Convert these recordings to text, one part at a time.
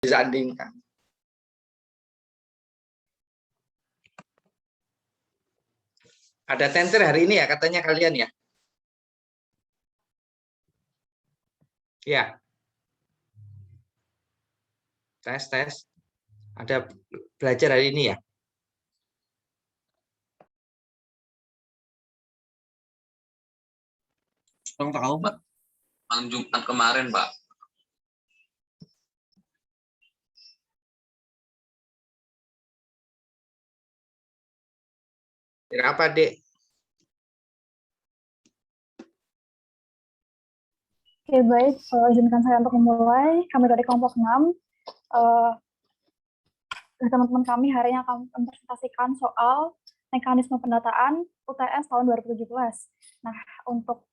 disandingkan. Ada tenter hari ini ya katanya kalian ya? Ya. Tes. Ada belajar hari ini ya? Bang tahu, Pak. Malam Jumat kemarin, Pak. Apa, Dek? Oke, baik. Izinkan saya untuk memulai. Kami dari kelompok 6. Teman-teman kami hari ini akan mempresentasikan soal mekanisme pendataan UTS tahun 2017. Nah, untuk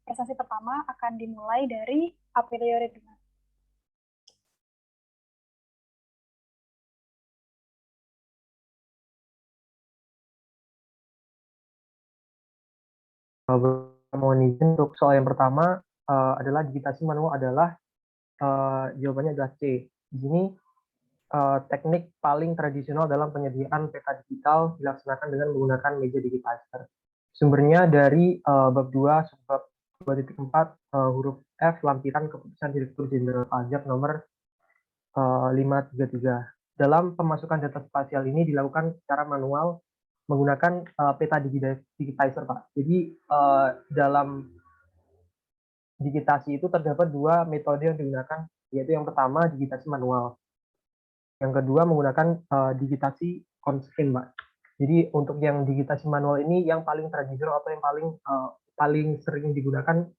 presentasi pertama akan dimulai dari Aprilio Redina. Mohon izin untuk soal yang pertama adalah digitasi manual adalah jawabannya adalah C. Di sini teknik paling tradisional dalam penyediaan peta digital dilaksanakan dengan menggunakan meja digitizer. Sumbernya dari bab 2 subbab 2.4 huruf F lampiran keputusan Direktur Jenderal Pajak nomor 533. Dalam pemasukan data spasial ini dilakukan secara manual menggunakan peta digitizer, Pak. Jadi dalam digitasi itu terdapat dua metode yang digunakan, yaitu yang pertama digitasi manual, yang kedua menggunakan digitasi on-screen, Pak. Jadi untuk yang digitasi manual ini yang paling tradisional atau yang paling sering digunakan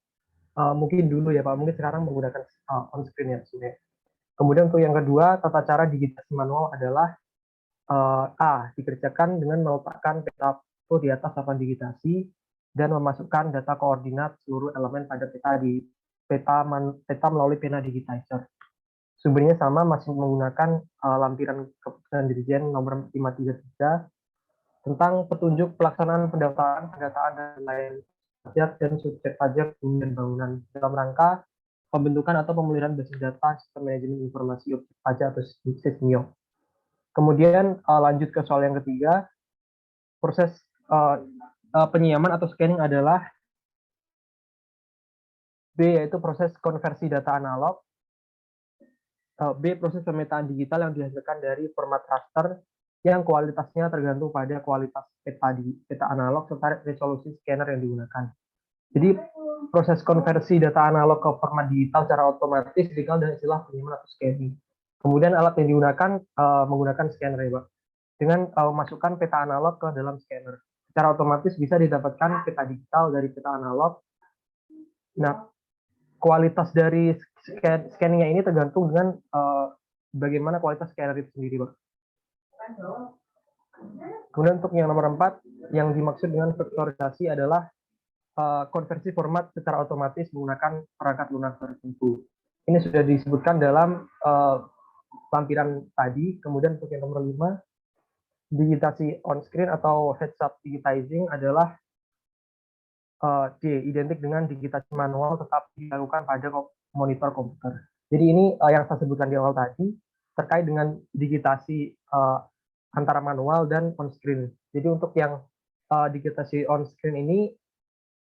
mungkin dulu ya, Pak. Mungkin sekarang menggunakan on-screen ya sebenarnya. Kemudian untuk yang kedua, tata cara digitasi manual adalah dikerjakan dengan meletakkan peta foto di atas papan digitasi dan memasukkan data koordinat seluruh elemen pada peta melalui pena digitizer. Sumbernya sama, masih menggunakan lampiran keputusan Dirjen nomor 533 tentang petunjuk pelaksanaan pendaftaran, pendataan dan lain pajak dan subjek pajak bumi dan bangunan dalam rangka pembentukan atau pemeliharaan basis data sistem manajemen informasi objek pajak atau SISMIO. Kemudian lanjut ke soal yang ketiga, proses penyiaman atau scanning adalah B, yaitu proses konversi data analog. B, proses pemetaan digital yang dihasilkan dari format raster yang kualitasnya tergantung pada kualitas peta analog serta resolusi scanner yang digunakan. Jadi proses konversi data analog ke format digital secara otomatis dikenal dengan istilah penyiaman atau scanning. Kemudian alat yang digunakan menggunakan scanner ya, Pak. Dengan memasukkan peta analog ke dalam scanner. Secara otomatis bisa didapatkan peta digital dari peta analog. Nah, kualitas dari scanningnya ini tergantung dengan bagaimana kualitas scanner itu sendiri, Pak. Kemudian untuk yang nomor 4, yang dimaksud dengan vektorisasi adalah konversi format secara otomatis menggunakan perangkat lunak tertentu. Ini sudah disebutkan dalam lampiran tadi. Kemudian untuk yang nomor 5, digitasi on-screen atau heads-up digitizing adalah D, identik dengan digitasi manual tetap dilakukan pada monitor komputer. Jadi ini yang saya sebutkan di awal tadi terkait dengan digitasi antara manual dan on-screen. Jadi untuk yang digitasi on-screen ini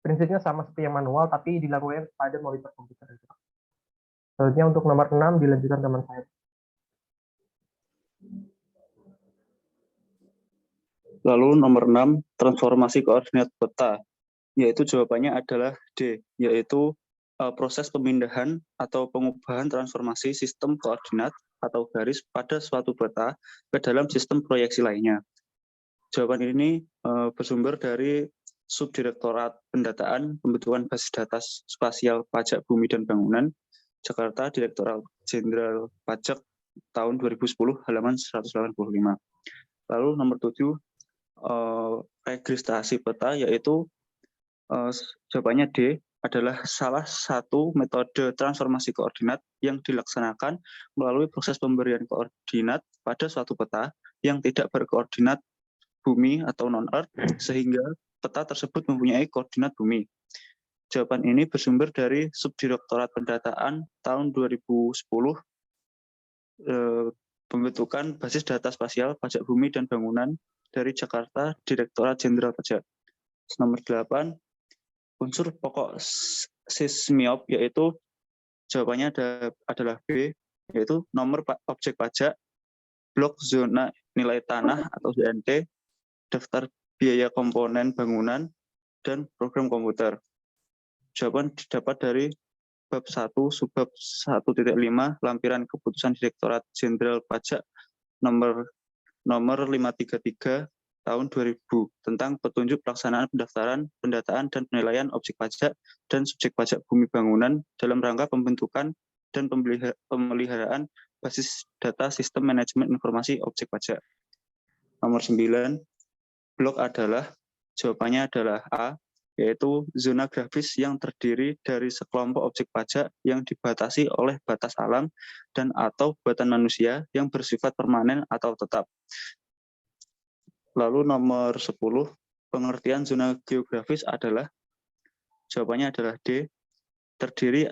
prinsipnya sama seperti yang manual, tapi dilakukan pada monitor komputer. Selanjutnya untuk nomor 6 dilanjutkan teman saya. Lalu nomor 6, transformasi koordinat peta, yaitu jawabannya adalah D, yaitu proses pemindahan atau pengubahan transformasi sistem koordinat atau garis pada suatu peta ke dalam sistem proyeksi lainnya. Jawaban ini bersumber dari Subdirektorat Pendataan Pembentukan Basis Data Spasial Pajak Bumi dan Bangunan, Jakarta, Direktorat Jenderal Pajak tahun 2010, halaman 185. Lalu nomor 7, registrasi peta, yaitu jawabannya D, adalah salah satu metode transformasi koordinat yang dilaksanakan melalui proses pemberian koordinat pada suatu peta yang tidak berkoordinat bumi atau non-earth, sehingga peta tersebut mempunyai koordinat bumi. Jawaban ini bersumber dari Subdirektorat Pendataan tahun 2010, pembentukan basis data spasial pajak bumi dan bangunan dari Jakarta Direktorat Jenderal Pajak. Nomor 8, unsur pokok SISMIOP, yaitu jawabannya adalah B, yaitu nomor objek pajak, blok zona nilai tanah atau ZNT, daftar biaya komponen bangunan, dan program komputer. Jawaban didapat dari bab 1 subbab 1.5 lampiran keputusan Direktorat Jenderal Pajak nomor 533 tahun 2000 tentang petunjuk pelaksanaan pendaftaran, pendataan, dan penilaian objek pajak dan subjek pajak bumi bangunan dalam rangka pembentukan dan pemeliharaan basis data sistem manajemen informasi objek pajak. Nomor 9, blok adalah, jawabannya adalah A, yaitu zona grafis yang terdiri dari sekelompok objek pajak yang dibatasi oleh batas alam dan atau buatan manusia yang bersifat permanen atau tetap. Lalu nomor 10, pengertian zona geografis adalah, jawabannya adalah D, terdiri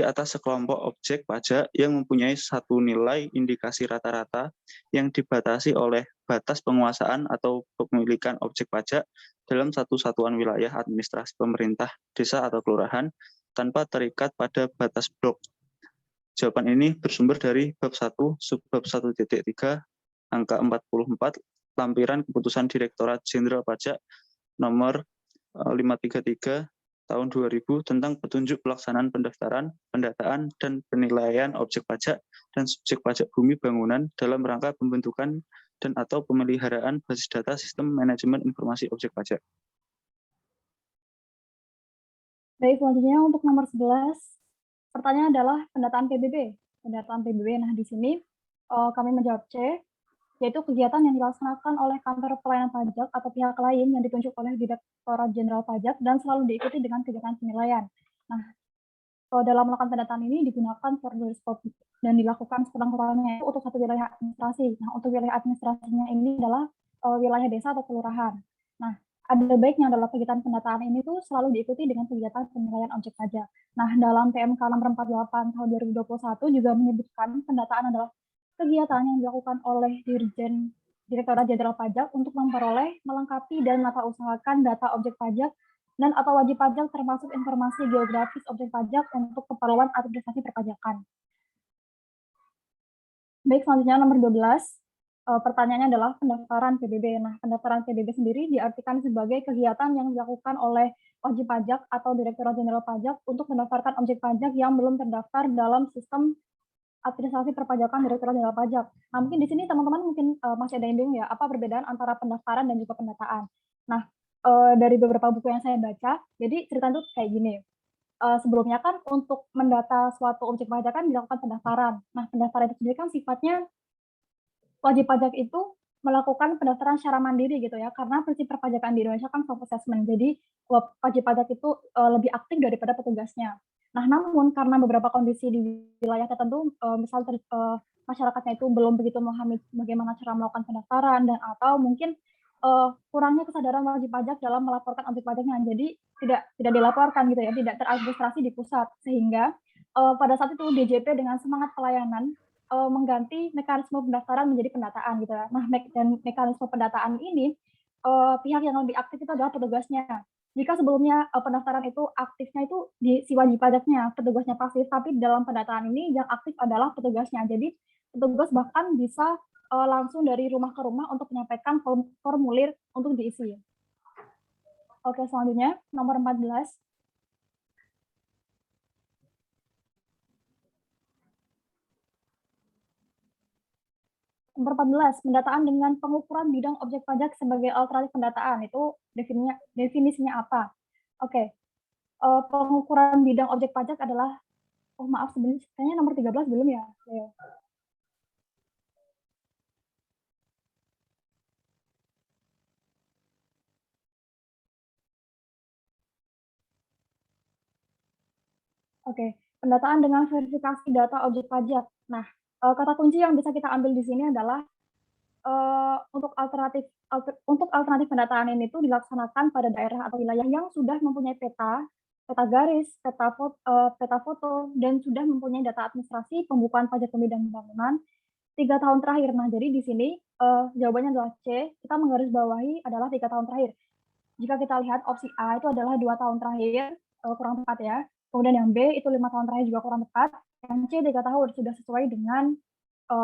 atas sekelompok objek pajak yang mempunyai satu nilai indikasi rata-rata yang dibatasi oleh batas penguasaan atau kepemilikan objek pajak dalam satu satuan wilayah administrasi pemerintah, desa atau kelurahan tanpa terikat pada batas blok. Jawaban ini bersumber dari bab 1 subbab 1.3 angka 44 lampiran keputusan Direktorat Jenderal Pajak nomor 533 tahun 2000 tentang petunjuk pelaksanaan pendaftaran, pendataan, dan penilaian objek pajak dan subjek pajak bumi bangunan dalam rangka pembentukan dan atau pemeliharaan basis data sistem manajemen informasi objek pajak. Baik, selanjutnya untuk nomor 11, pertanyaan adalah pendataan PBB. Pendataan PBB, nah di sini kami menjawab C, yaitu kegiatan yang dilaksanakan oleh kantor pelayanan pajak atau pihak lain yang ditunjuk oleh Direktorat Jenderal Pajak dan selalu diikuti dengan kegiatan penilaian. Nah, dalam melakukan pendataan ini digunakan formulir skop dan dilakukan sekurang-kurangnya untuk satu wilayah administrasi. Nah, untuk wilayah administrasinya ini adalah wilayah desa atau kelurahan. Nah, ada baiknya adalah kegiatan pendataan ini tuh selalu diikuti dengan kegiatan penilaian objek pajak. Nah, dalam PMK nomor 48 tahun 2021 juga menyebutkan pendataan adalah kegiatan yang dilakukan oleh Direktorat Jenderal Pajak untuk memperoleh, melengkapi, dan menata-usahakan data objek pajak dan atau wajib pajak termasuk informasi geografis objek pajak untuk keperluan administrasi perpajakan. Baik, selanjutnya nomor 12. Pertanyaannya adalah pendaftaran PBB. Nah, pendaftaran PBB sendiri diartikan sebagai kegiatan yang dilakukan oleh wajib pajak atau Direktorat Jenderal Pajak untuk mendaftarkan objek pajak yang belum terdaftar dalam sistem administrasi perpajakan Direktorat Jenderal Pajak. Nah, mungkin di sini teman-teman mungkin masih ada yang bingung ya, apa perbedaan antara pendaftaran dan juga pendataan. Nah, dari beberapa buku yang saya baca, jadi cerita itu kayak gini. Sebelumnya kan untuk mendata suatu objek pajak kan dilakukan pendaftaran. Nah, pendaftaran itu sendiri kan sifatnya wajib pajak itu melakukan pendaftaran secara mandiri gitu ya, karena prinsip perpajakan di Indonesia kan self-assessment. Jadi wajib pajak itu lebih aktif daripada petugasnya. Nah, namun karena beberapa kondisi di wilayah tertentu, misal masyarakatnya itu belum begitu memahami bagaimana cara melakukan pendaftaran dan atau mungkin kurangnya kesadaran wajib pajak dalam melaporkan objek pajaknya, jadi tidak dilaporkan gitu ya, tidak teradministrasi di pusat, sehingga pada saat itu DJP dengan semangat pelayanan mengganti mekanisme pendaftaran menjadi pendataan gitu ya. Nah, dan mekanisme pendataan ini pihak yang lebih aktif itu adalah petugasnya. Jika sebelumnya pendaftaran itu aktifnya itu di si wajib pajaknya, petugasnya pasif, tapi dalam pendataan ini yang aktif adalah petugasnya. Jadi petugas bahkan bisa langsung dari rumah ke rumah untuk menyampaikan formulir untuk diisi. Oke, selanjutnya nomor 14. Nomor 14, pendataan dengan pengukuran bidang objek pajak sebagai alternatif pendataan. Itu definisinya apa? Oke, pengukuran bidang objek pajak adalah, oh maaf, sebenarnya kayaknya nomor 13 belum ya? Oke, pendataan dengan verifikasi data objek pajak. Nah, kata kunci yang bisa kita ambil di sini adalah untuk alternatif pendataan ini tuh dilaksanakan pada daerah atau wilayah yang sudah mempunyai peta peta garis, peta foto, dan sudah mempunyai data administrasi pembukuan pajak pembinaan bangunan 3 tahun terakhir. Nah, jadi di sini jawabannya adalah C. Kita menggarisbawahi adalah 3 tahun terakhir. Jika kita lihat opsi A itu adalah 2 tahun terakhir, kurang tepat ya. Kemudian yang B itu 5 tahun terakhir juga kurang tepat. Yang C 3 tahun sudah sesuai dengan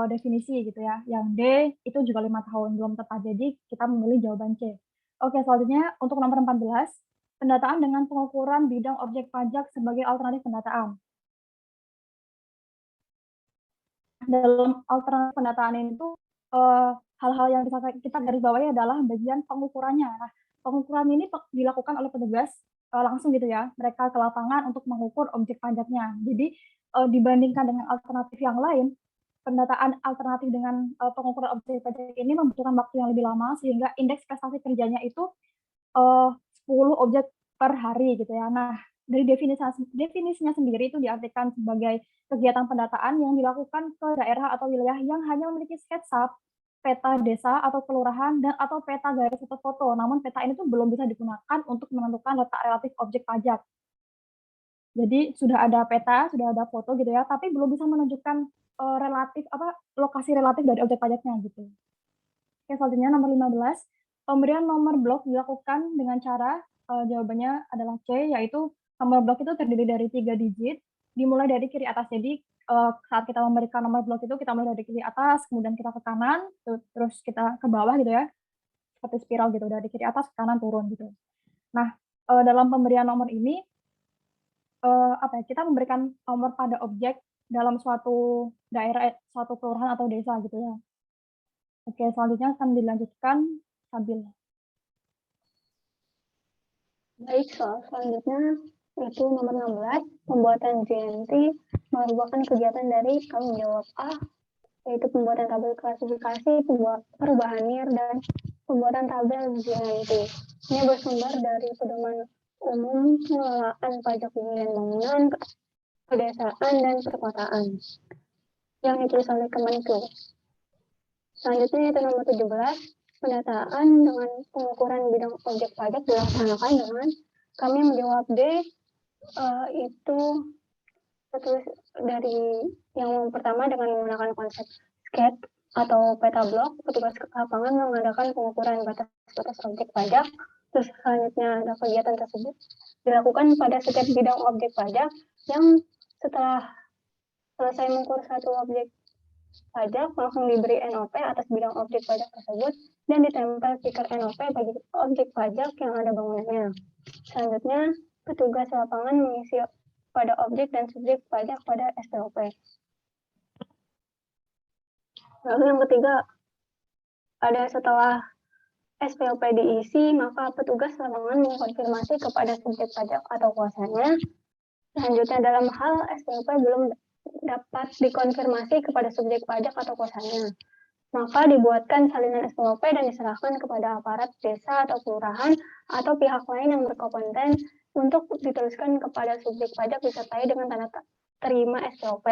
definisi gitu ya. Yang D itu juga 5 tahun belum tepat. Jadi kita memilih jawaban C. Oke, selanjutnya untuk nomor 14, pendataan dengan pengukuran bidang objek pajak sebagai alternatif pendataan. Dalam alternatif pendataan itu hal-hal yang bisa kita garis bawahi adalah bagian pengukurannya. Nah, pengukuran ini dilakukan oleh petugas langsung gitu ya. Mereka ke lapangan untuk mengukur objek pajaknya. Jadi dibandingkan dengan alternatif yang lain, pendataan alternatif dengan pengukuran objek pajak ini membutuhkan waktu yang lebih lama sehingga indeks prestasi kerjanya itu 10 objek per hari gitu ya. Nah, dari definisinya sendiri itu diartikan sebagai kegiatan pendataan yang dilakukan ke daerah atau wilayah yang hanya memiliki sketsa, peta desa atau kelurahan, dan atau peta garis atau foto. Namun peta ini tuh belum bisa digunakan untuk menentukan letak relatif objek pajak. Jadi sudah ada peta, sudah ada foto gitu ya, tapi belum bisa menunjukkan lokasi relatif dari objek pajaknya gitu. Oke, selanjutnya nomor 15, pemberian nomor blok dilakukan dengan cara jawabannya adalah C, yaitu nomor blok itu terdiri dari 3 digit, dimulai dari kiri atas. Jadi saat kita memberikan nomor blok itu kita mulai dari kiri atas, kemudian kita ke kanan, terus kita ke bawah gitu ya, seperti spiral gitu, dari kiri atas ke kanan turun gitu. Nah, dalam pemberian nomor ini kita memberikan nomor pada objek dalam suatu daerah, suatu kelurahan atau desa gitu ya. Oke, selanjutnya akan dilanjutkan Sabil. Baik, soal selanjutnya itu nomor 16, pembuatan JNT merupakan kegiatan dari tanggung jawab A, yaitu pembuatan tabel klasifikasi, perubahan NIR, dan pembuatan tabel JNT. Ini bersumber dari Pedoman Umum Pengelolaan Pajak Pembinaan Bangunan, Pedesaan, dan Perkotaan yang ditulis oleh Kemenku. Selanjutnya itu nomor 17, pendataan dengan pengukuran bidang objek pajak dilaksanakan dengan kami menjawab D, itu tertulis dari yang pertama dengan menggunakan konsep sketch atau peta blok, petugas lapangan mengadakan pengukuran batas-batas objek pajak. Terus selanjutnya ada kegiatan tersebut dilakukan pada setiap bidang objek pajak yang setelah selesai mengukur satu objek pajak langsung diberi NOP atas bidang objek pajak tersebut dan ditempel stiker NOP bagi objek pajak yang ada bangunannya. Selanjutnya, petugas lapangan mengisi pada objek dan subjek pajak pada SPOP. Lalu yang ketiga, ada setelah SPOP diisi, maka petugas lapangan mengkonfirmasi kepada subjek pajak atau kuasanya. Selanjutnya, dalam hal SPOP belum dapat dikonfirmasi kepada subjek pajak atau kuasanya, maka dibuatkan salinan SPOP dan diserahkan kepada aparat desa atau kelurahan atau pihak lain yang berkompeten untuk dituliskan kepada subjek pajak disertai dengan tanda terima SPOP.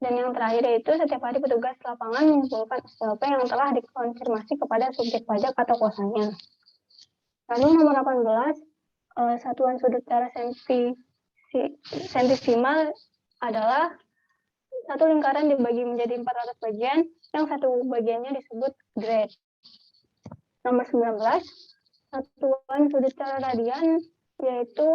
Dan yang terakhir yaitu setiap hari petugas lapangan mengumpulkan SPOP yang telah dikonfirmasi kepada subjek pajak atau kuasanya. Lalu nomor 18, satuan sudut cara sentisimal adalah satu lingkaran dibagi menjadi 400 bagian, yang satu bagiannya disebut grade. Nomor 19, satuan sudut cara radian, yaitu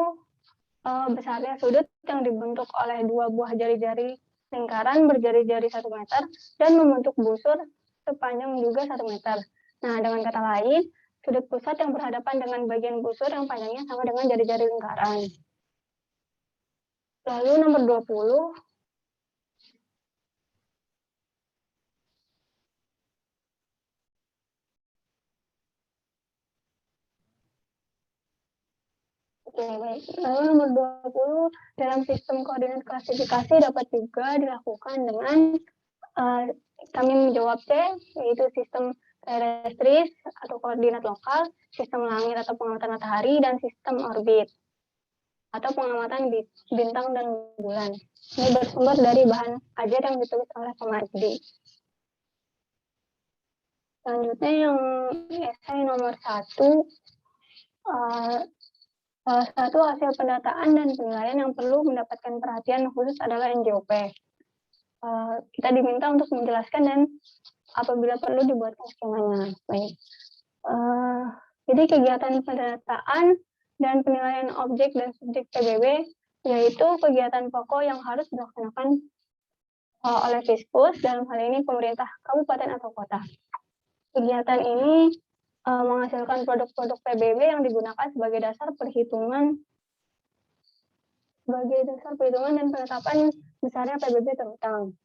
besarnya sudut yang dibentuk oleh dua buah jari-jari lingkaran berjari-jari 1 meter dan membentuk busur sepanjang juga 1 meter. Nah, dengan kata lain, sudut pusat yang berhadapan dengan bagian busur yang panjangnya sama dengan jari-jari lingkaran. Lalu nomor 20, baik. Lalu nomor 20, dalam sistem koordinat klasifikasi dapat juga dilakukan dengan kami menjawab C, yaitu sistem terestris atau koordinat lokal, sistem langit atau pengamatan matahari, dan sistem orbit atau pengamatan bintang dan bulan. Ini bersumber dari bahan ajar yang ditulis oleh Komardi. Selanjutnya yang esai nomor 1, Salah satu hasil pendataan dan penilaian yang perlu mendapatkan perhatian khusus adalah NJOP. Kita diminta untuk menjelaskan dan apabila perlu dibuatkan skemanya. Baik. Jadi kegiatan pendataan dan penilaian objek dan subjek PBB yaitu kegiatan pokok yang harus dilaksanakan oleh Fiskus, dalam hal ini pemerintah kabupaten atau kota. Kegiatan ini menghasilkan produk-produk PBB yang digunakan sebagai dasar perhitungan dan penetapan besarnya PBB terutang.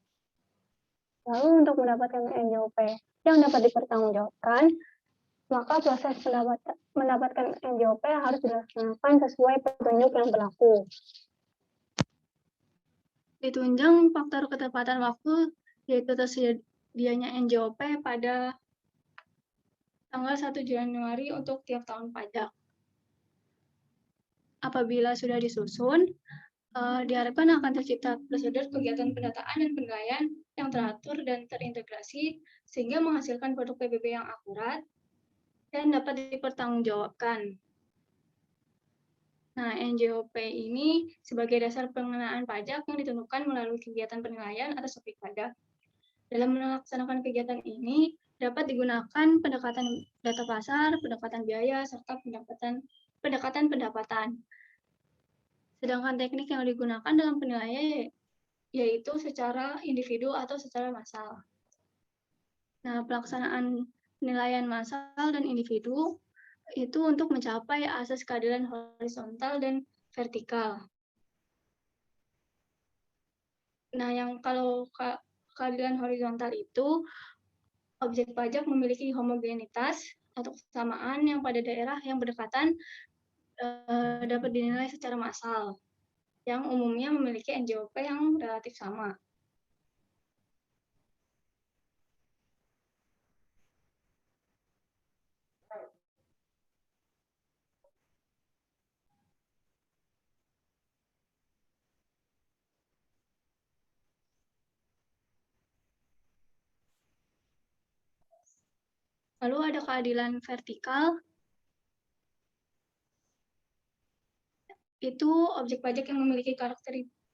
Lalu untuk mendapatkan NJOP yang dapat dipertanggungjawabkan, maka proses mendapatkan NJOP harus dilaksanakan sesuai petunjuk yang berlaku. Ditunjang faktor ketepatan waktu, yaitu tersedianya NJOP pada tanggal 1 Januari untuk tiap tahun pajak. Apabila sudah disusun, diharapkan akan tercipta prosedur kegiatan pendataan dan penilaian yang teratur dan terintegrasi, sehingga menghasilkan produk PBB yang akurat dan dapat dipertanggungjawabkan. Nah, NJOP ini sebagai dasar pengenaan pajak yang ditentukan melalui kegiatan penilaian atas objek pajak. Dalam melaksanakan kegiatan ini, dapat digunakan pendekatan data pasar, pendekatan biaya, serta pendekatan pendapatan. Sedangkan teknik yang digunakan dalam penilaian yaitu secara individu atau secara massal. Nah, pelaksanaan penilaian massal dan individu itu untuk mencapai asas keadilan horizontal dan vertikal. Nah, yang kalau keadilan horizontal itu objek pajak memiliki homogenitas atau kesamaan yang pada daerah yang berdekatan dapat dinilai secara massal, yang umumnya memiliki NJOP yang relatif sama. Lalu ada keadilan vertikal, itu objek pajak yang memiliki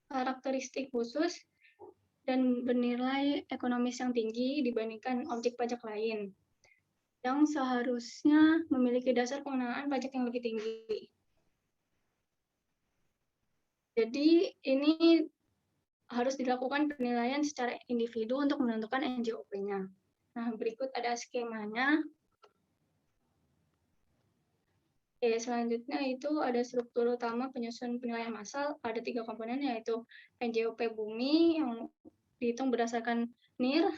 karakteristik khusus dan bernilai ekonomis yang tinggi dibandingkan objek pajak lain, yang seharusnya memiliki dasar pengenaan pajak yang lebih tinggi. Jadi ini harus dilakukan penilaian secara individu untuk menentukan NJOP-nya. Nah, berikut ada skemanya. Oke, selanjutnya itu ada struktur utama penyusunan penilaian massal. Ada 3 komponen, yaitu NJOP bumi yang dihitung berdasarkan NIR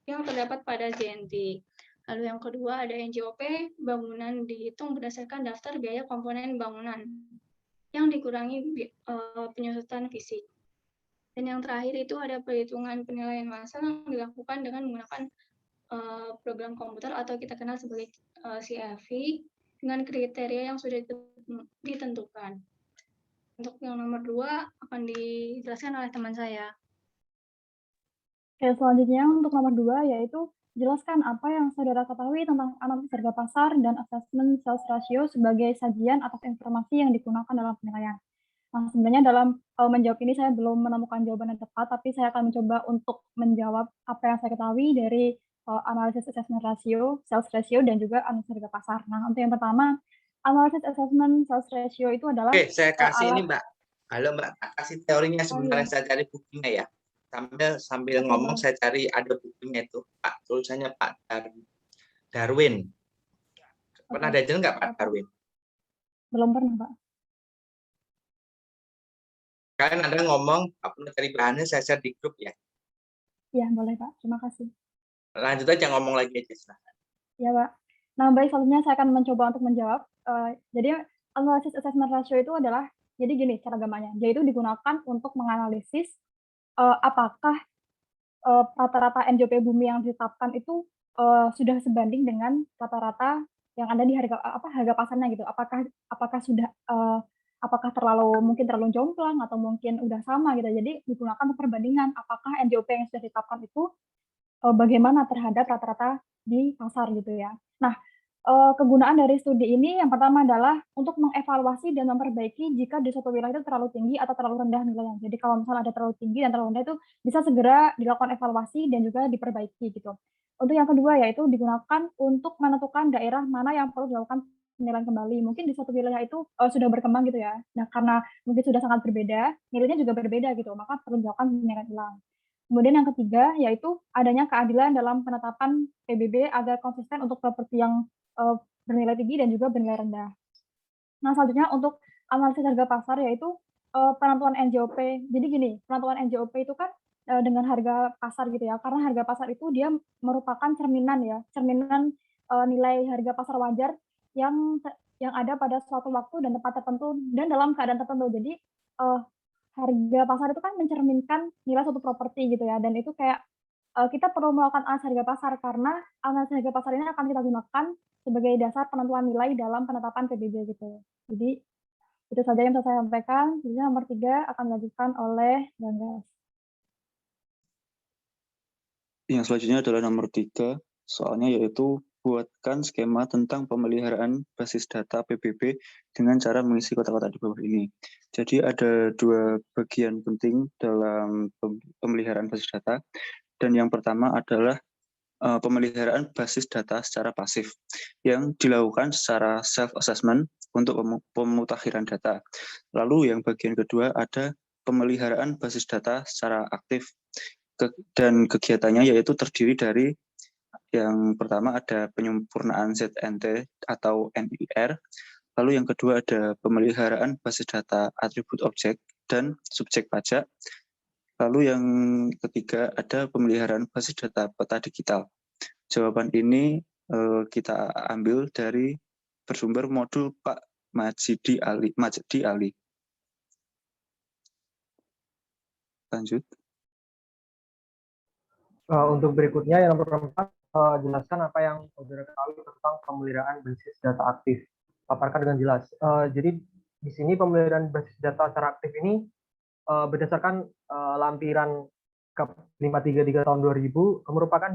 yang terdapat pada JNT. Lalu yang kedua ada NJOP bangunan dihitung berdasarkan daftar biaya komponen bangunan yang dikurangi penyusutan fisik. Dan yang terakhir itu ada perhitungan penilaian massal yang dilakukan dengan menggunakan program komputer atau kita kenal sebagai CFV dengan kriteria yang sudah ditentukan. Untuk yang nomor 2 akan dijelaskan oleh teman saya. Oke, selanjutnya untuk nomor 2 yaitu jelaskan apa yang saudara ketahui tentang analisis harga pasar dan asesmen sales ratio sebagai sajian atas informasi yang digunakan dalam penilaian. Nah, sebenarnya dalam menjawab ini saya belum menemukan jawaban yang tepat, tapi saya akan mencoba untuk menjawab apa yang saya ketahui dari analisis assessment ratio, sales ratio, dan juga analisis harga pasar. Nah, untuk yang pertama, analisis assessment sales ratio itu adalah Oke, saya kasih ini, Mbak. Halo, Mbak. Kasih teorinya sebentar, iya. saya cari bukunya ya. Sambil ngomong saya cari ada bukunya itu, Pak. Tulisannya Pak Darwin. Pernah diajar nggak Pak Darwin? Belum pernah, Pak. Kalian ada ngomong, Pak pernah cari bahannya, saya share di grup ya. Iya, boleh, Pak. Terima kasih. Lanjut aja ngomong lagi aja, silahkan. Ya, Pak. Nah, baik, selanjutnya saya akan mencoba untuk menjawab. Jadi, analisis assessment ratio itu adalah, jadi gini cara gambarnya, dia itu digunakan untuk menganalisis apakah rata-rata NJOP bumi yang ditetapkan itu sudah sebanding dengan rata-rata yang ada di harga pasarnya gitu. Apakah sudah apakah mungkin terlalu jomplang atau mungkin udah sama gitu. Jadi digunakan untuk perbandingan apakah NJOP yang sudah ditetapkan itu bagaimana terhadap rata-rata di pasar gitu ya. Nah, kegunaan dari studi ini yang pertama adalah untuk mengevaluasi dan memperbaiki jika di suatu wilayah itu terlalu tinggi atau terlalu rendah nilainya. Jadi kalau misalnya ada terlalu tinggi dan terlalu rendah itu bisa segera dilakukan evaluasi dan juga diperbaiki gitu. Untuk yang kedua yaitu digunakan untuk menentukan daerah mana yang perlu dilakukan penilaian kembali. Mungkin di suatu wilayah itu sudah berkembang gitu ya. Nah, karena mungkin sudah sangat berbeda, nilainya juga berbeda gitu, maka perlu dilakukan penilaian ulang. Kemudian yang ketiga yaitu adanya keadilan dalam penetapan PBB agar konsisten untuk properti yang bernilai tinggi dan juga bernilai rendah. Nah, selanjutnya untuk analisis harga pasar yaitu penentuan NJOP. Jadi gini, penentuan NJOP itu kan dengan harga pasar gitu ya. Karena harga pasar itu dia merupakan cerminan ya, cerminan nilai harga pasar wajar yang ada pada suatu waktu dan tempat tertentu dan dalam keadaan tertentu. Jadi harga pasar itu kan mencerminkan nilai suatu properti gitu ya. Dan itu kayak kita perlu melakukan analisis harga pasar karena analisis harga pasar ini akan kita gunakan sebagai dasar penentuan nilai dalam penetapan PBB gitu. Jadi itu saja yang bisa saya sampaikan. Jadi nomor 3 akan dilanjutkan oleh Ganggas. Yang selanjutnya adalah nomor 3, soalnya yaitu buatkan skema tentang pemeliharaan basis data PBB dengan cara mengisi kotak-kotak di bawah ini. Jadi ada 2 bagian penting dalam pemeliharaan basis data. Dan yang pertama adalah pemeliharaan basis data secara pasif yang dilakukan secara self-assessment untuk pemutakhiran data. Lalu yang bagian kedua ada pemeliharaan basis data secara aktif dan kegiatannya yaitu terdiri dari yang pertama ada penyempurnaan ZNT atau NIR, lalu yang kedua ada pemeliharaan basis data atribut objek dan subjek pajak, lalu yang ketiga ada pemeliharaan basis data peta digital. Jawaban ini kita ambil dari bersumber modul Pak Majdi Ali. Lanjut. Untuk berikutnya yang nomor 4, jelaskan apa yang saudara ketahui tentang pemeliharaan basis data aktif. Paparkan dengan jelas. Jadi di sini pemeliharaan basis data secara aktif ini berdasarkan lampiran KEP 533 tahun 2000 merupakan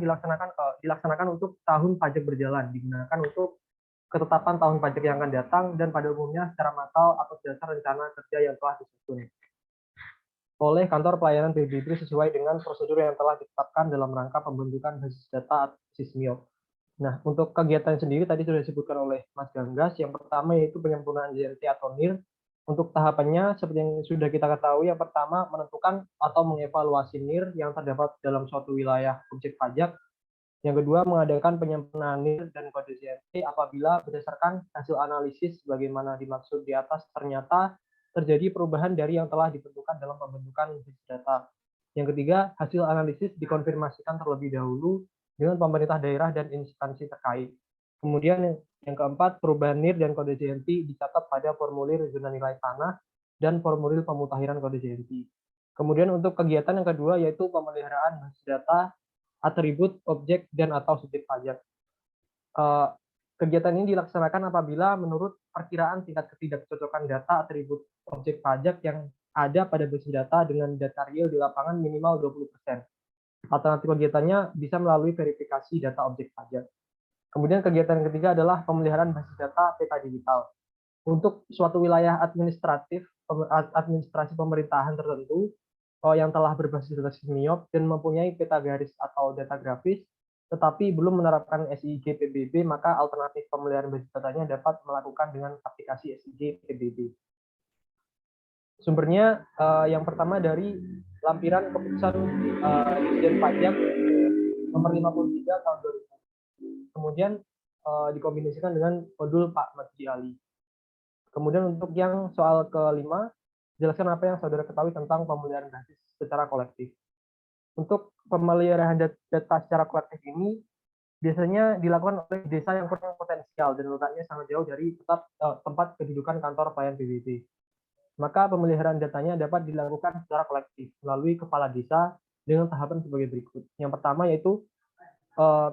dilaksanakan untuk tahun pajak berjalan, digunakan untuk ketetapan tahun pajak yang akan datang dan pada umumnya secara massal atau dasar rencana kerja yang telah disusun oleh kantor pelayanan PBB sesuai dengan prosedur yang telah ditetapkan dalam rangka pembentukan basis data SISMIO. Nah, untuk kegiatan sendiri tadi sudah disebutkan oleh Mas Ganggas. Yang pertama yaitu penyempurnaan JNT atau NIR. Untuk tahapannya seperti yang sudah kita ketahui, yang pertama menentukan atau mengevaluasi NIR yang terdapat dalam suatu wilayah objek pajak. Yang kedua mengadakan penyempurnaan NIR dan kode JNT apabila berdasarkan hasil analisis bagaimana dimaksud di atas ternyata terjadi perubahan dari yang telah ditentukan dalam pembentukan basis data. Yang ketiga, hasil analisis dikonfirmasikan terlebih dahulu dengan pemerintah daerah dan instansi terkait. Kemudian yang keempat, perubahan NIR dan kode JNT dicatat pada formulir zona nilai tanah dan formulir pemutakhiran kode JNT. Kemudian untuk kegiatan yang kedua yaitu pemeliharaan basis data, atribut, objek, dan atau subjek pajak. Kegiatan ini dilaksanakan apabila menurut perkiraan tingkat ketidakcocokan data atribut objek pajak yang ada pada basis data dengan data real di lapangan minimal 20%. Alternatif kegiatannya bisa melalui verifikasi data objek pajak. Kemudian kegiatan yang ketiga adalah pemeliharaan basis data peta digital. Untuk suatu wilayah administrasi pemerintahan tertentu yang telah berbasis data SISMIO dan mempunyai peta garis atau data grafis, tetapi belum menerapkan SIG PBB, maka alternatif pemeliharaan basis datanya dapat melakukan dengan aplikasi SIG PBB. Sumbernya yang pertama dari lampiran keputusan Dirjen Pajak nomor 53 tahun 2000. Kemudian dikombinasikan dengan modul Pak Majdi Ali. Kemudian untuk yang soal kelima, jelaskan apa yang saudara ketahui tentang pemeliharaan basis secara kolektif. Untuk pemeliharaan data secara kolektif ini biasanya dilakukan oleh desa yang kurang potensial dan letaknya sangat jauh dari tempat kedudukan kantor pelayanan PBB. Maka pemeliharaan datanya dapat dilakukan secara kolektif melalui kepala desa dengan tahapan sebagai berikut. Yang pertama yaitu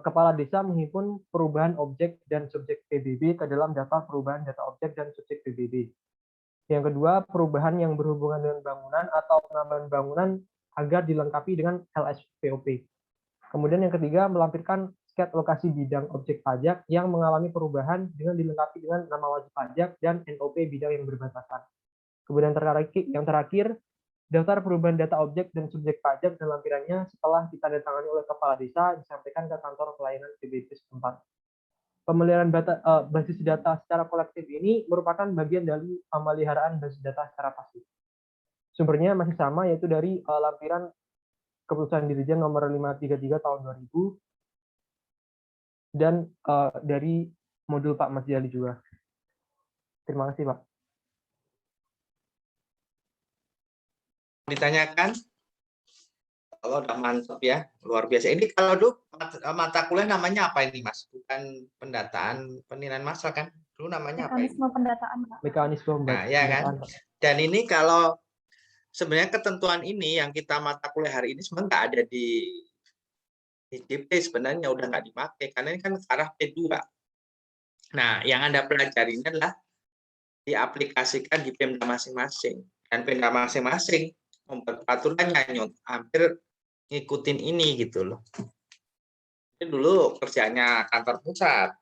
kepala desa menghimpun perubahan objek dan subjek PBB ke dalam data perubahan data objek dan subjek PBB. Yang kedua, perubahan yang berhubungan dengan bangunan atau penambahan bangunan agar dilengkapi dengan LSPOP. Kemudian yang ketiga, melampirkan sertifikat lokasi bidang objek pajak yang mengalami perubahan dengan dilengkapi dengan nama wajib pajak dan NOP bidang yang berbatasan. Kemudian yang terakhir, daftar perubahan data objek dan subjek pajak dan lampirannya setelah ditandatangani oleh kepala desa disampaikan ke kantor pelayanan PBB setempat. Pemeliharaan basis data secara kolektif ini merupakan bagian dari pemeliharaan basis data secara pasif. Sumbernya masih sama, yaitu dari lampiran Keputusan Dirjen nomor 533 tahun 2000 dan dari modul Pak Mas Jali juga. Terima kasih, Pak. Ditanyakan? Kalau udah mantap ya, luar biasa. Ini kalau dulu mata kuliah namanya apa ini, Mas? Bukan pendataan penilaian massal kan? Dulu namanya apa ini? Mekanisme pendataan, Pak. Mekanisme Nah, ya kan? pendataan, Pak. Dan ini kalau sebenarnya ketentuan ini yang kita mata kuliah hari ini sebenarnya nggak ada di ICP, sebenarnya udah nggak dipakai karena ini kan ke arah P2. Nah, yang Anda pelajari ini adalah diaplikasikan di Pemda masing-masing. Dan Pemda masing-masing membuat peraturannya hampir ngikutin ini gitu loh. Ini dulu kerjanya kantor pusat.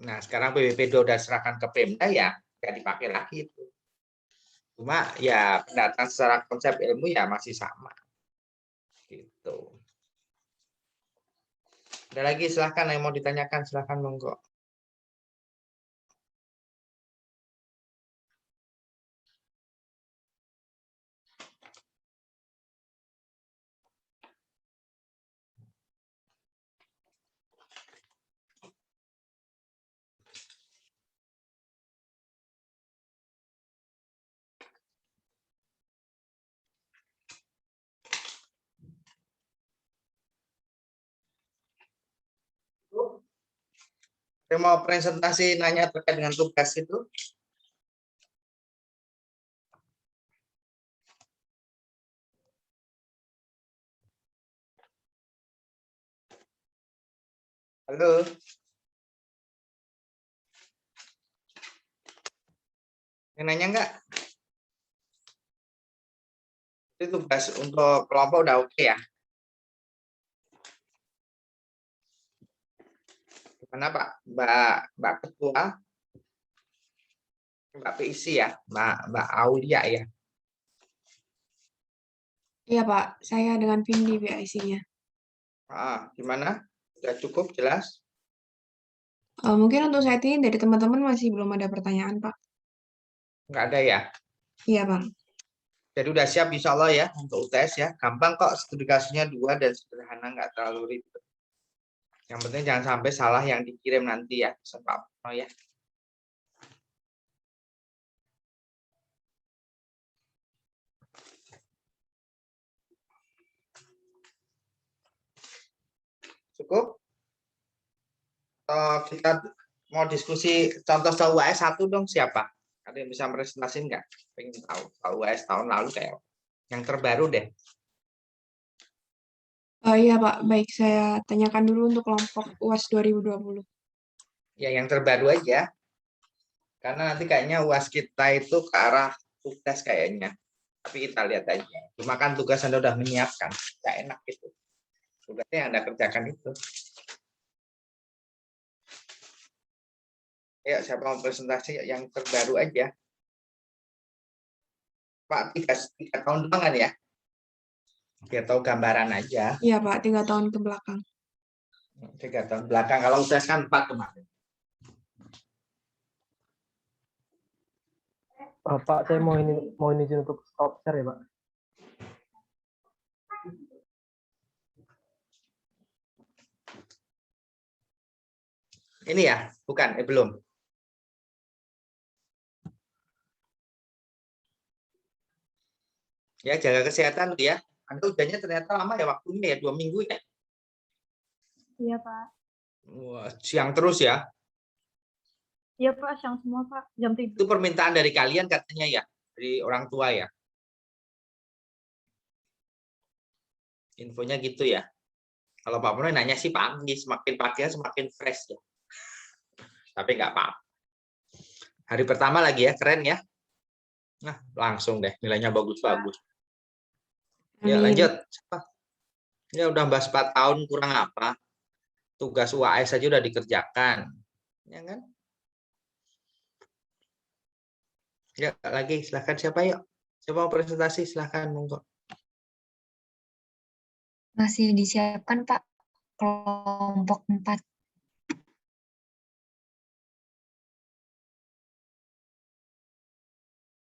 Nah, sekarang PBPD udah serahkan ke Pemda, ya nggak dipakai lagi itu. Cuma ya pendataan secara konsep ilmu ya masih sama. Gitu. Ada lagi, silahkan yang mau ditanyakan, silahkan monggo. Saya mau presentasi nanya terkait dengan tugas itu. Halo. Yang nanya enggak? Itu tugas untuk kelompok udah oke ya? Gimana Pak? Mbak Ketua? Mbak PIC ya? Mbak Aulia ya? Iya Pak, saya dengan Vindi BIC-nya. Gimana? Sudah cukup jelas? Mungkin untuk saat ini dari teman-teman masih belum ada pertanyaan Pak. Enggak ada ya? Iya Bang. Jadi udah siap insya Allah ya untuk UTS ya. Gampang kok, studi kasusnya 2 dan sederhana, nggak terlalu ribet. Yang penting jangan sampai salah yang dikirim nanti ya. Sebab ya. Cukup? Kita mau diskusi contoh UAS 1 dong, siapa? Ada yang bisa presentasiin nggak? Pengen tahu UAS tahun lalu kayak yang terbaru deh. Iya Pak, baik saya tanyakan dulu untuk kelompok UAS 2020. Ya yang terbaru aja. Karena nanti kayaknya UAS kita itu ke arah tugas kayaknya. Tapi kita lihat aja. Cuma kan tugas Anda udah menyiapkan. Nggak enak gitu. Tugasnya yang Anda kerjakan itu. Ya, siapa mau presentasi yang terbaru aja? Pak, 3 tahun doang kan ya? Biar tahu gambaran aja. Iya Pak, 3 tahun ke belakang. 3 tahun belakang. Kalau UTS kan 4 kemarin. Pak, saya mau izin untuk stop share ya, Pak. Ini ya? Bukan, belum. Ya, jaga kesehatan ya. Anda ujiannya ternyata lama ya waktunya ya, 2 minggu ya. Iya, Pak. Wah, siang terus ya. Iya, Pak, siang semua, Pak. Jam 3. Itu permintaan dari kalian katanya ya, dari orang tua ya. Infonya gitu ya. Kalau Pak Purno nanya sih pagi, semakin pagi semakin fresh ya. Tapi nggak apa-apa. Hari pertama lagi ya, keren ya. Nah, langsung deh, nilainya bagus-bagus. Ya, lanjut. Ya udah bahas 4 tahun kurang apa? Tugas UAS saja udah dikerjakan. Ya kan? Ya, lagi silahkan siapa yuk? Coba mau presentasi silahkan monggo. Masih disiapkan, Pak, kelompok 4.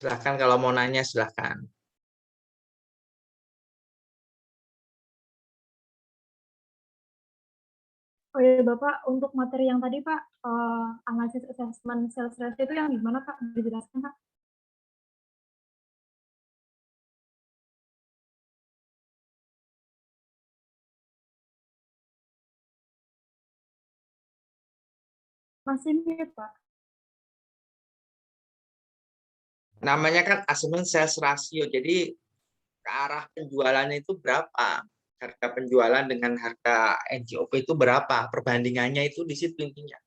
Silahkan kalau mau nanya silahkan. Oh iya Bapak, untuk materi yang tadi Pak, analisis assessment sales ratio itu yang gimana Pak? Dijelaskan Pak? Masih mirip Pak. Namanya kan assessment sales ratio. Jadi ke arah penjualannya itu berapa? Harga penjualan dengan harga NJOP itu berapa? Perbandingannya itu di situ intinya.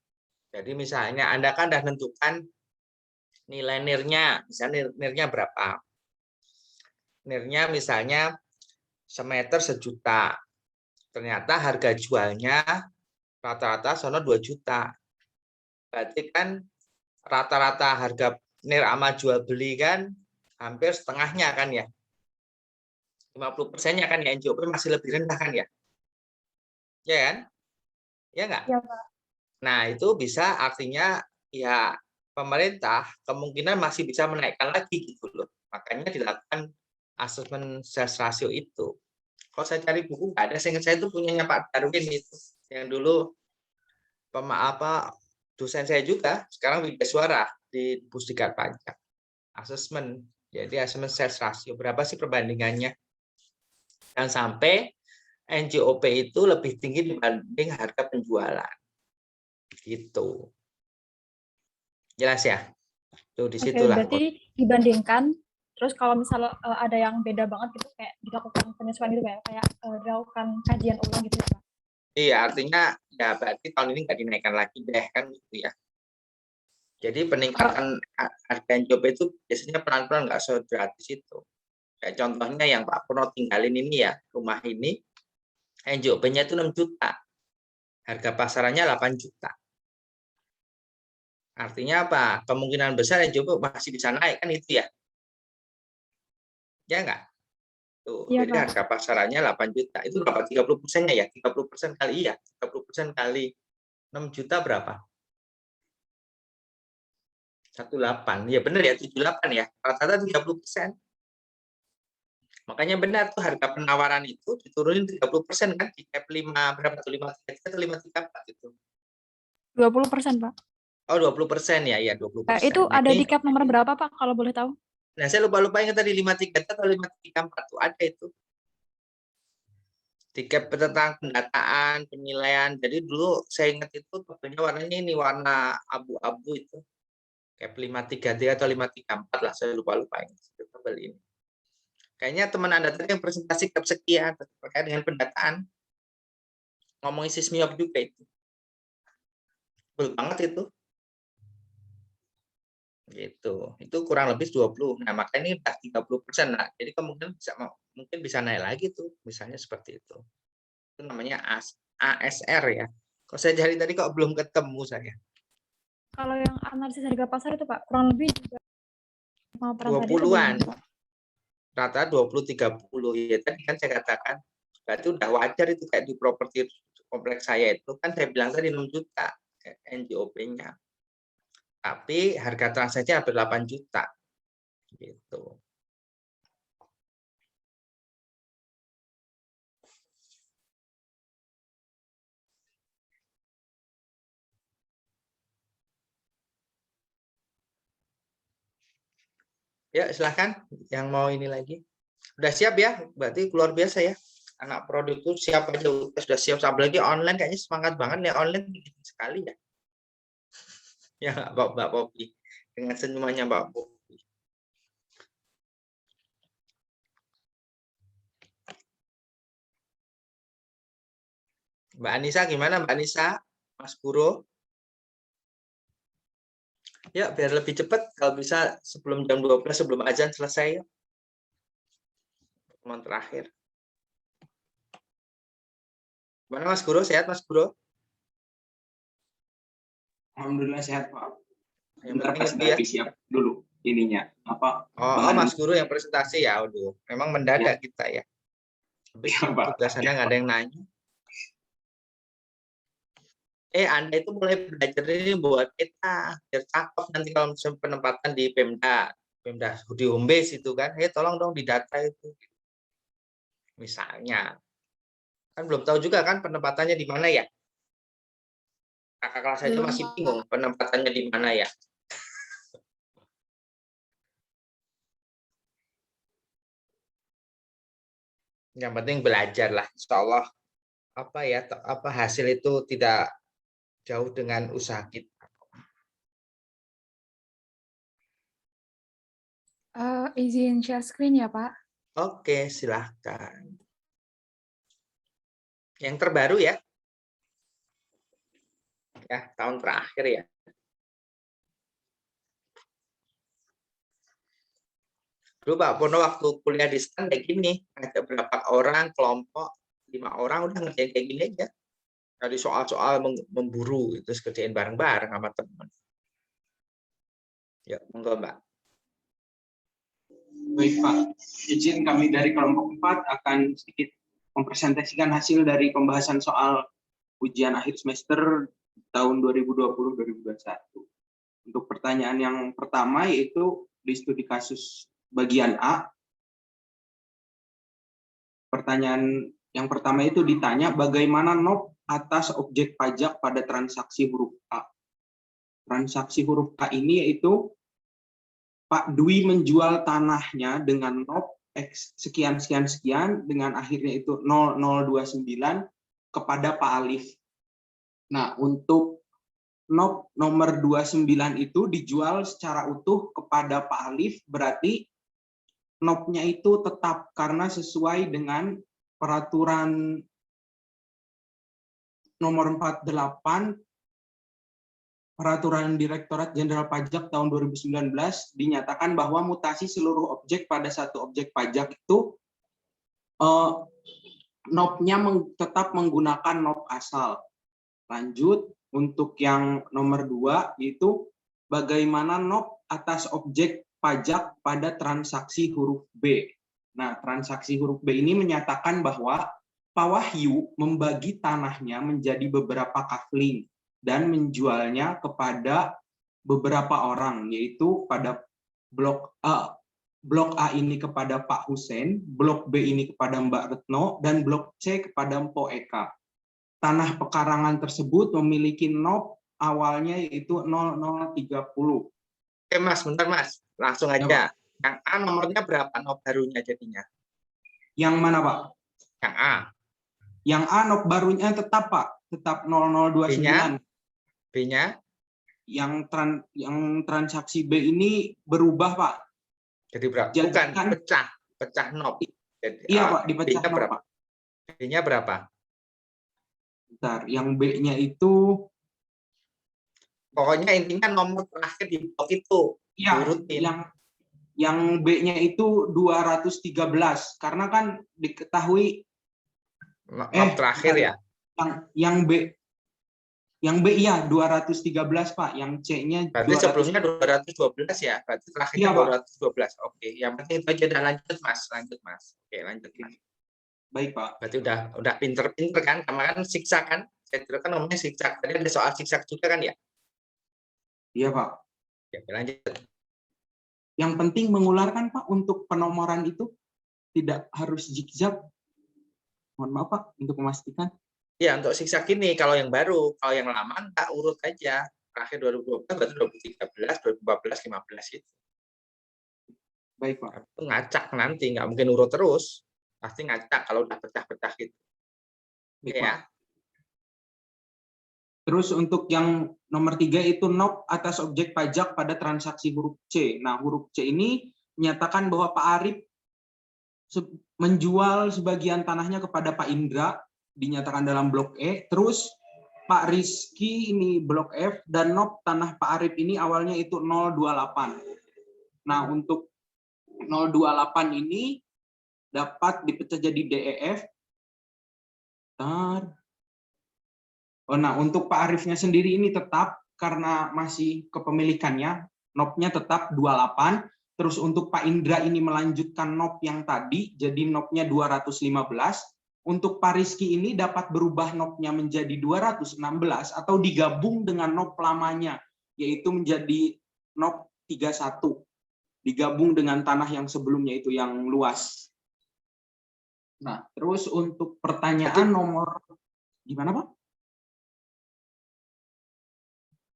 Jadi misalnya Anda kan sudah tentukan nilai NIR-nya, misalnya NIR-nya berapa? NIR-nya misalnya semeter 1 juta. Ternyata harga jualnya rata-rata sono 2 juta. Berarti kan rata-rata harga NIR sama jual beli kan hampir setengahnya kan ya. 50%-nya kan ya, NJOP masih lebih rendah kan ya. Ya kan? Ya enggak? Ya Pak. Nah, itu bisa artinya ya pemerintah kemungkinan masih bisa menaikkan lagi gitu loh. Makanya dilakukan asesmen sales ratio itu. Kalau saya cari buku nggak ada, saya itu punyanya Pak Darwin itu. Yang dulu dosen saya juga, sekarang Widya di Pusdikat Pajak. Asesmen, jadi asesmen sales ratio. Berapa sih perbandingannya? Dan sampai NJOP itu lebih tinggi dibanding harga penjualan. Gitu. Jelas ya? Tuh di situlah. Berarti dibandingkan, terus kalau misalnya ada yang beda banget gitu, kayak dilakukan penyesuaian gitu kayak dilakukan kajian ulang gitu ya Pak? Iya, artinya ya berarti tahun ini nggak dinaikkan lagi deh kan gitu ya. Jadi peningkatan harga NJOP itu biasanya pelan-pelan nggak segratis itu. Kayak contohnya yang Pak Purno tinggalin ini ya, rumah ini NJOP-nya itu 6 juta. Harga pasarannya 8 juta. Artinya apa? Kemungkinan besar NJOP masih bisa naik kan itu ya. Ya enggak? Tuh, Iya, jadi Pak. harga pasarannya 8 juta. Itu berapa? 30%-nya ya? 30% kali iya. 30% kali 6 juta berapa? 18. Ya benar ya, 78 ya. Rata-rata 30%. Makanya benar tuh harga penawaran itu diturunin 30% kan di cap 5 berapa tuh 533 atau 534 itu. 20% Pak. Oh 20% ya, iya 20%. Itu ada di cap nomor berapa Pak kalau boleh tahu? Nah saya lupa ingat tadi 533 atau 534 tuh ada itu. Di cap tentang pendataan, penilaian. Jadi dulu saya ingat itu tentunya warnanya ini warna abu-abu itu. Cap 533 atau 534 lah, saya lupa ingat tabel ini. Kayaknya teman Anda tadi yang presentasi cap sekian terkait dengan pendataan. Ngomongin sismiop juga itu. Betul banget itu. Gitu. Itu kurang lebih 20. Nah, makanya ini udah 30%. Nah, jadi kemungkinan mungkin bisa naik lagi tuh, misalnya seperti itu. Itu namanya ASR ya. Kalau saya cari tadi kok belum ketemu saya. Kalau yang analisis harga pasar itu Pak, kurang lebih juga 20-an. Rata 20-30 ya tadi kan saya katakan berarti udah wajar itu kayak di properti kompleks saya itu kan saya bilang tadi 6 juta NJOP-nya. Tapi harga transaksi hampir 8 juta. Gitu. Ya, silahkan yang mau ini lagi. Udah siap ya? Berarti luar biasa ya. Anak produk itu siap aja, sudah siap. Apalagi online kayaknya semangat banget ya, online sekali ya. Ya, Mbak Popi. Dengan senyumannya Mbak Popi. Mbak Anissa gimana Mbak Anissa? Mas Buro? Ya, biar lebih cepat kalau bisa sebelum jam 12 sebelum azan selesai. Pertemuan terakhir. Gimana Mas Guru? Sehat Mas Guru? Alhamdulillah sehat Pak. Yang Bentar penting itu ya. presentasi siap dulu ininya apa Oh, bahan Mas Guru yang presentasi ya. Aduh, memang mendadak kita ya. Habis ya, Pak. tugasannya nggak ada yang nanya. Anda itu mulai belajar ini buat kita biar cakep nanti kalau misalnya penempatan di Pemda di home base itu kan, tolong dong didata itu. Misalnya, kan belum tahu juga kan penempatannya di mana ya. Kakak kelas saja Belum, masih Pak. bingung penempatannya di mana ya. Yang penting belajar lah, insya Allah hasil itu tidak jauh dengan usaha kita. Izin share screen ya, Pak. Oke, silahkan. Yang terbaru ya. Ya, tahun terakhir ya. Dulu Pak Pono waktu kuliah di STAN kayak gini, ada berapa orang, kelompok, 5 orang udah ngerjain kayak gini aja. Dari soal-soal memburu, itu kerjain bareng-bareng sama teman. Ya, monggo Mbak. Baik Pak, izin kami dari kelompok 4 akan sedikit mempresentasikan hasil dari pembahasan soal ujian akhir semester tahun 2020-2021. Untuk pertanyaan yang pertama yaitu di studi kasus bagian A. Pertanyaan yang pertama itu ditanya bagaimana NOP atas objek pajak pada transaksi huruf A. Transaksi huruf A ini yaitu Pak Dwi menjual tanahnya dengan NOP X sekian dengan akhirnya itu 0029 kepada Pak Alif. Nah, untuk NOP nomor 29 itu dijual secara utuh kepada Pak Alif, berarti NOP-nya itu tetap karena sesuai dengan peraturan nomor 48 Peraturan Direktorat Jenderal Pajak tahun 2019 dinyatakan bahwa mutasi seluruh objek pada satu objek pajak itu NOP-nya tetap menggunakan NOP asal. Lanjut, untuk yang nomor 2 itu bagaimana NOP atas objek pajak pada transaksi huruf B. Nah, transaksi huruf B ini menyatakan bahwa Pak Wahyu membagi tanahnya menjadi beberapa kafling dan menjualnya kepada beberapa orang, yaitu pada blok A ini kepada Pak Husein, blok B ini kepada Mbak Retno, dan blok C kepada Mpo Eka. Tanah pekarangan tersebut memiliki NOP awalnya yaitu 0030. Oke Mas, bentar Mas, langsung aja. Yang A nomornya berapa NOP barunya jadinya? Yang mana Pak? Yang A. Yang A NOP barunya tetap Pak, tetap 0029. B-nya? Yang transaksi B ini berubah Pak. Jadi berapa? Bukan, pecah NOP. Jadi, iya Pak, dipecah NOP Pak. B-nya berapa? Bentar, yang B-nya itu pokoknya intinya nomor terakhir di blok itu. Iya, yang B-nya itu 213 karena kan diketahui terakhir ya. Yang B ya 213 Pak, yang C-nya berarti sebelumnya 212 ya, berarti terakhirnya iya, 212. Oke, yang penting itu aja. Dan lanjut Mas. Oke, lanjut Mas. Baik Pak. Berarti udah pinter-pinter kan, kemarin siksa kan? Saya kira kan namanya siksa. Tadi ada soal siksa juga kan ya? Iya Pak. Ya, lanjut. Yang penting mengularkan Pak untuk penomoran itu tidak harus zigzag. Mohon maaf Pak untuk memastikan. Ya, untuk siksa gini, kalau yang baru, kalau yang lama tak urut aja. Terakhir 2012 berarti 2013, 2014, 2015 itu. Baik Pak. Itu ngacak nanti, nggak mungkin urut terus. Pasti ngacak kalau udah pecah-pecah gitu. Baik, ya. Pak. Terus untuk yang nomor 3 itu NOP atas objek pajak pada transaksi huruf C. Nah, huruf C ini menyatakan bahwa Pak Arif menjual sebagian tanahnya kepada Pak Indra, dinyatakan dalam blok E. Terus Pak Rizky ini blok F, dan NOP tanah Pak Arif ini awalnya itu 028. Nah, untuk 028 ini dapat dipecah jadi DEF. Nah, untuk Pak Arifnya sendiri ini tetap karena masih kepemilikannya, NOP-nya tetap 28. Terus untuk Pak Indra ini melanjutkan NOP yang tadi, jadi NOP-nya 215. Untuk Pak Rizky ini dapat berubah NOP-nya menjadi 216 atau digabung dengan NOP lamanya, yaitu menjadi NOP 31. Digabung dengan tanah yang sebelumnya itu yang luas. Nah, terus untuk pertanyaan nomor gimana, Pak?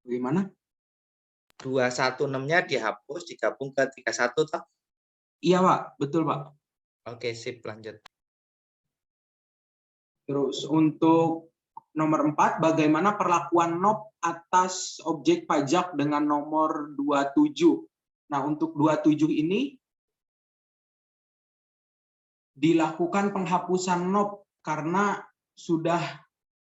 Bagaimana? 216-nya dihapus, digabung ke 31 toh? Iya, Pak. Betul, Pak. Oke, sip, lanjut. Terus untuk nomor 4, bagaimana perlakuan NOP atas objek pajak dengan nomor 27. Nah, untuk 27 ini dilakukan penghapusan NOP karena sudah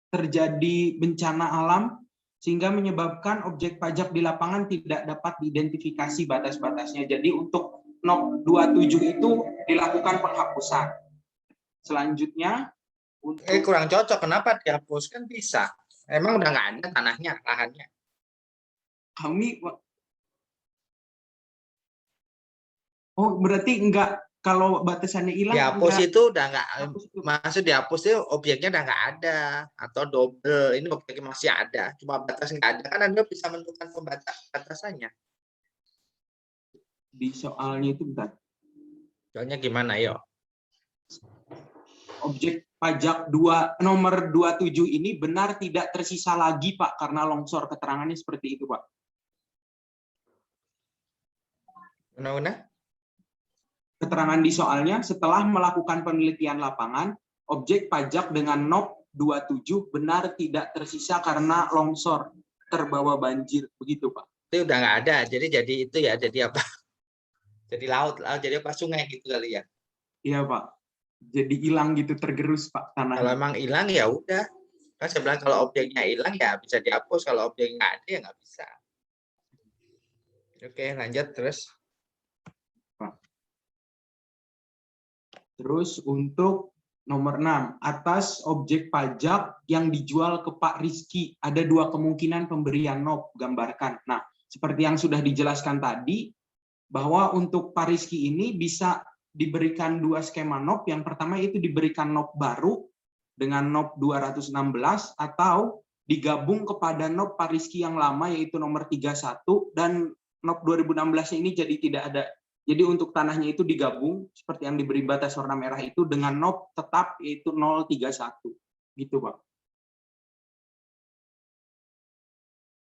terjadi bencana alam sehingga menyebabkan objek pajak di lapangan tidak dapat diidentifikasi batas-batasnya. Jadi untuk NOP 27 itu dilakukan penghapusan. Selanjutnya untuk kurang cocok, kenapa dihapus? Kan bisa. Emang udah nggak ada tanahnya, lahannya. Kami berarti enggak, kalau batasannya hilang dihapus enggak, itu udah nggak, maksud dihapus itu objeknya udah nggak ada atau double, ini objeknya masih ada, cuma batas nggak ada, kan Anda bisa menentukan batasannya. Di soalnya itu bentar. Soalnya gimana, yuk? Objek pajak nomor 27 ini benar tidak tersisa lagi, Pak, karena longsor. Keterangannya seperti itu, Pak. Benar-benar? Keterangan di soalnya, setelah melakukan penelitian lapangan, objek pajak dengan NOP 27 benar tidak tersisa karena longsor terbawa banjir. Begitu, Pak. Itu udah nggak ada, jadi itu ya, jadi apa? Jadi laut, jadi apa, sungai gitu kali ya? Iya, Pak. Jadi hilang gitu, tergerus, Pak, tanahnya. Kalau emang hilang ya udah. Kan saya bilang kalau objeknya hilang ya bisa dihapus, kalau objeknya nggak ada ya nggak bisa. Oke, lanjut terus. Terus untuk nomor 6, atas objek pajak yang dijual ke Pak Rizky, ada 2 kemungkinan pemberian NOP, gambarkan. Nah, seperti yang sudah dijelaskan tadi, bahwa untuk Pak Rizky ini bisa diberikan 2 skema NOP. Yang pertama itu diberikan NOP baru dengan NOP 216 atau digabung kepada NOP Pak Rizky yang lama yaitu nomor 31 dan NOP 2016 ini jadi tidak ada. Jadi untuk tanahnya itu digabung seperti yang diberi batas warna merah itu dengan NOP tetap yaitu 031. Gitu, Pak.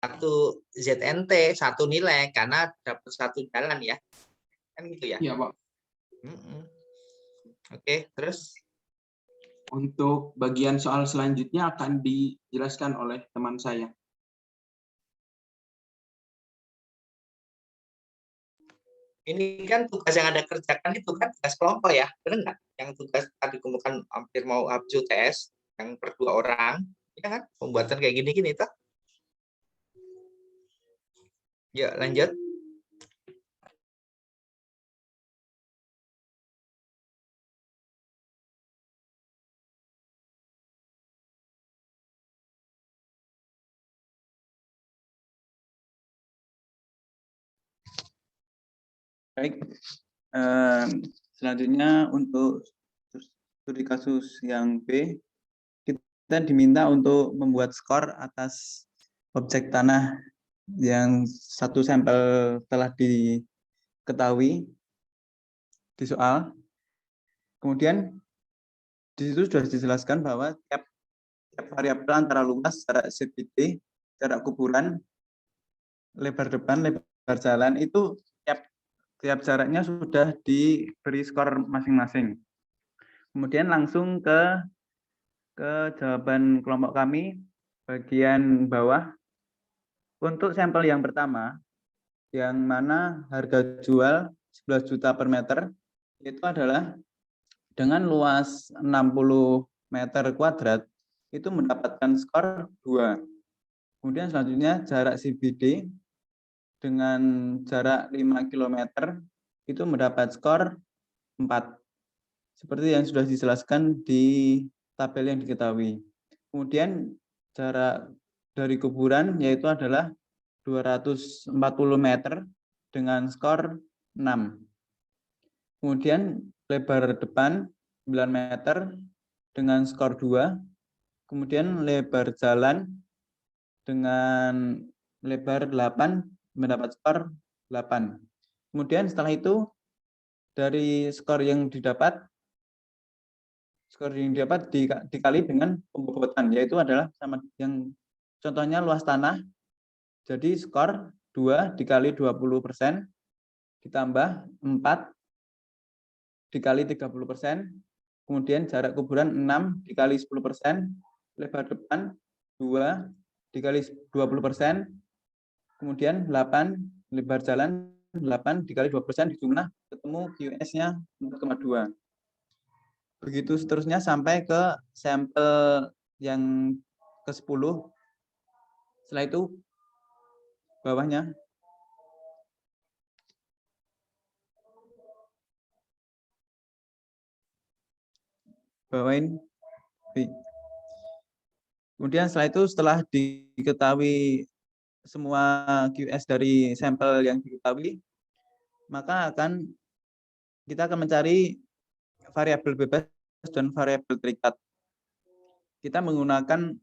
Satu ZNT, satu nilai karena dapat satu jalan ya. Kan gitu ya? Iya, Pak. Oke, terus untuk bagian soal selanjutnya akan dijelaskan oleh teman saya. Ini kan tugas yang Anda kerjakan itu kan tugas kelompok ya, benar nggak? Yang tugas tadi kumpulkan hampir mau abju TS, yang per 2 orang, ya kan? Pembuatan kayak gini-gini toh. Ya, lanjut. Baik, selanjutnya untuk studi kasus yang B, kita diminta untuk membuat skor atas objek tanah yang satu sampel telah diketahui di soal. Kemudian di situ sudah dijelaskan bahwa tiap variabel antara luas, jarak CBD, jarak kuburan, lebar depan, lebar jalan itu tiap jaraknya sudah diberi skor masing-masing. Kemudian langsung ke jawaban kelompok kami bagian bawah. Untuk sampel yang pertama, yang mana harga jual 11 juta per meter, itu adalah dengan luas 60 meter kuadrat, itu mendapatkan skor 2. Kemudian selanjutnya jarak CBD dengan jarak 5 km itu mendapat skor 4. Seperti yang sudah dijelaskan di tabel yang diketahui. Kemudian jarak dari kuburan yaitu adalah 240 meter dengan skor 6. Kemudian lebar depan 9 meter dengan skor 2. Kemudian lebar jalan dengan lebar 8 mendapat skor 8. Kemudian setelah itu dari skor yang didapat dikali dengan pembobotan, yaitu adalah sama yang contohnya luas tanah. Jadi skor 2 dikali 20% ditambah 4 dikali 30%, kemudian jarak kuburan 6 dikali 10%, lebar depan 2 dikali 20%, kemudian 8 lebar jalan 8 dikali 2% dijumlah, ketemu QS-nya 4,2. Begitu seterusnya sampai ke sampel yang ke-10. Setelah itu bawahnya bawain B. Kemudian setelah itu setelah diketahui semua QS dari sampel yang diketahui, maka kita akan mencari variabel bebas dan variabel terikat. Kita menggunakan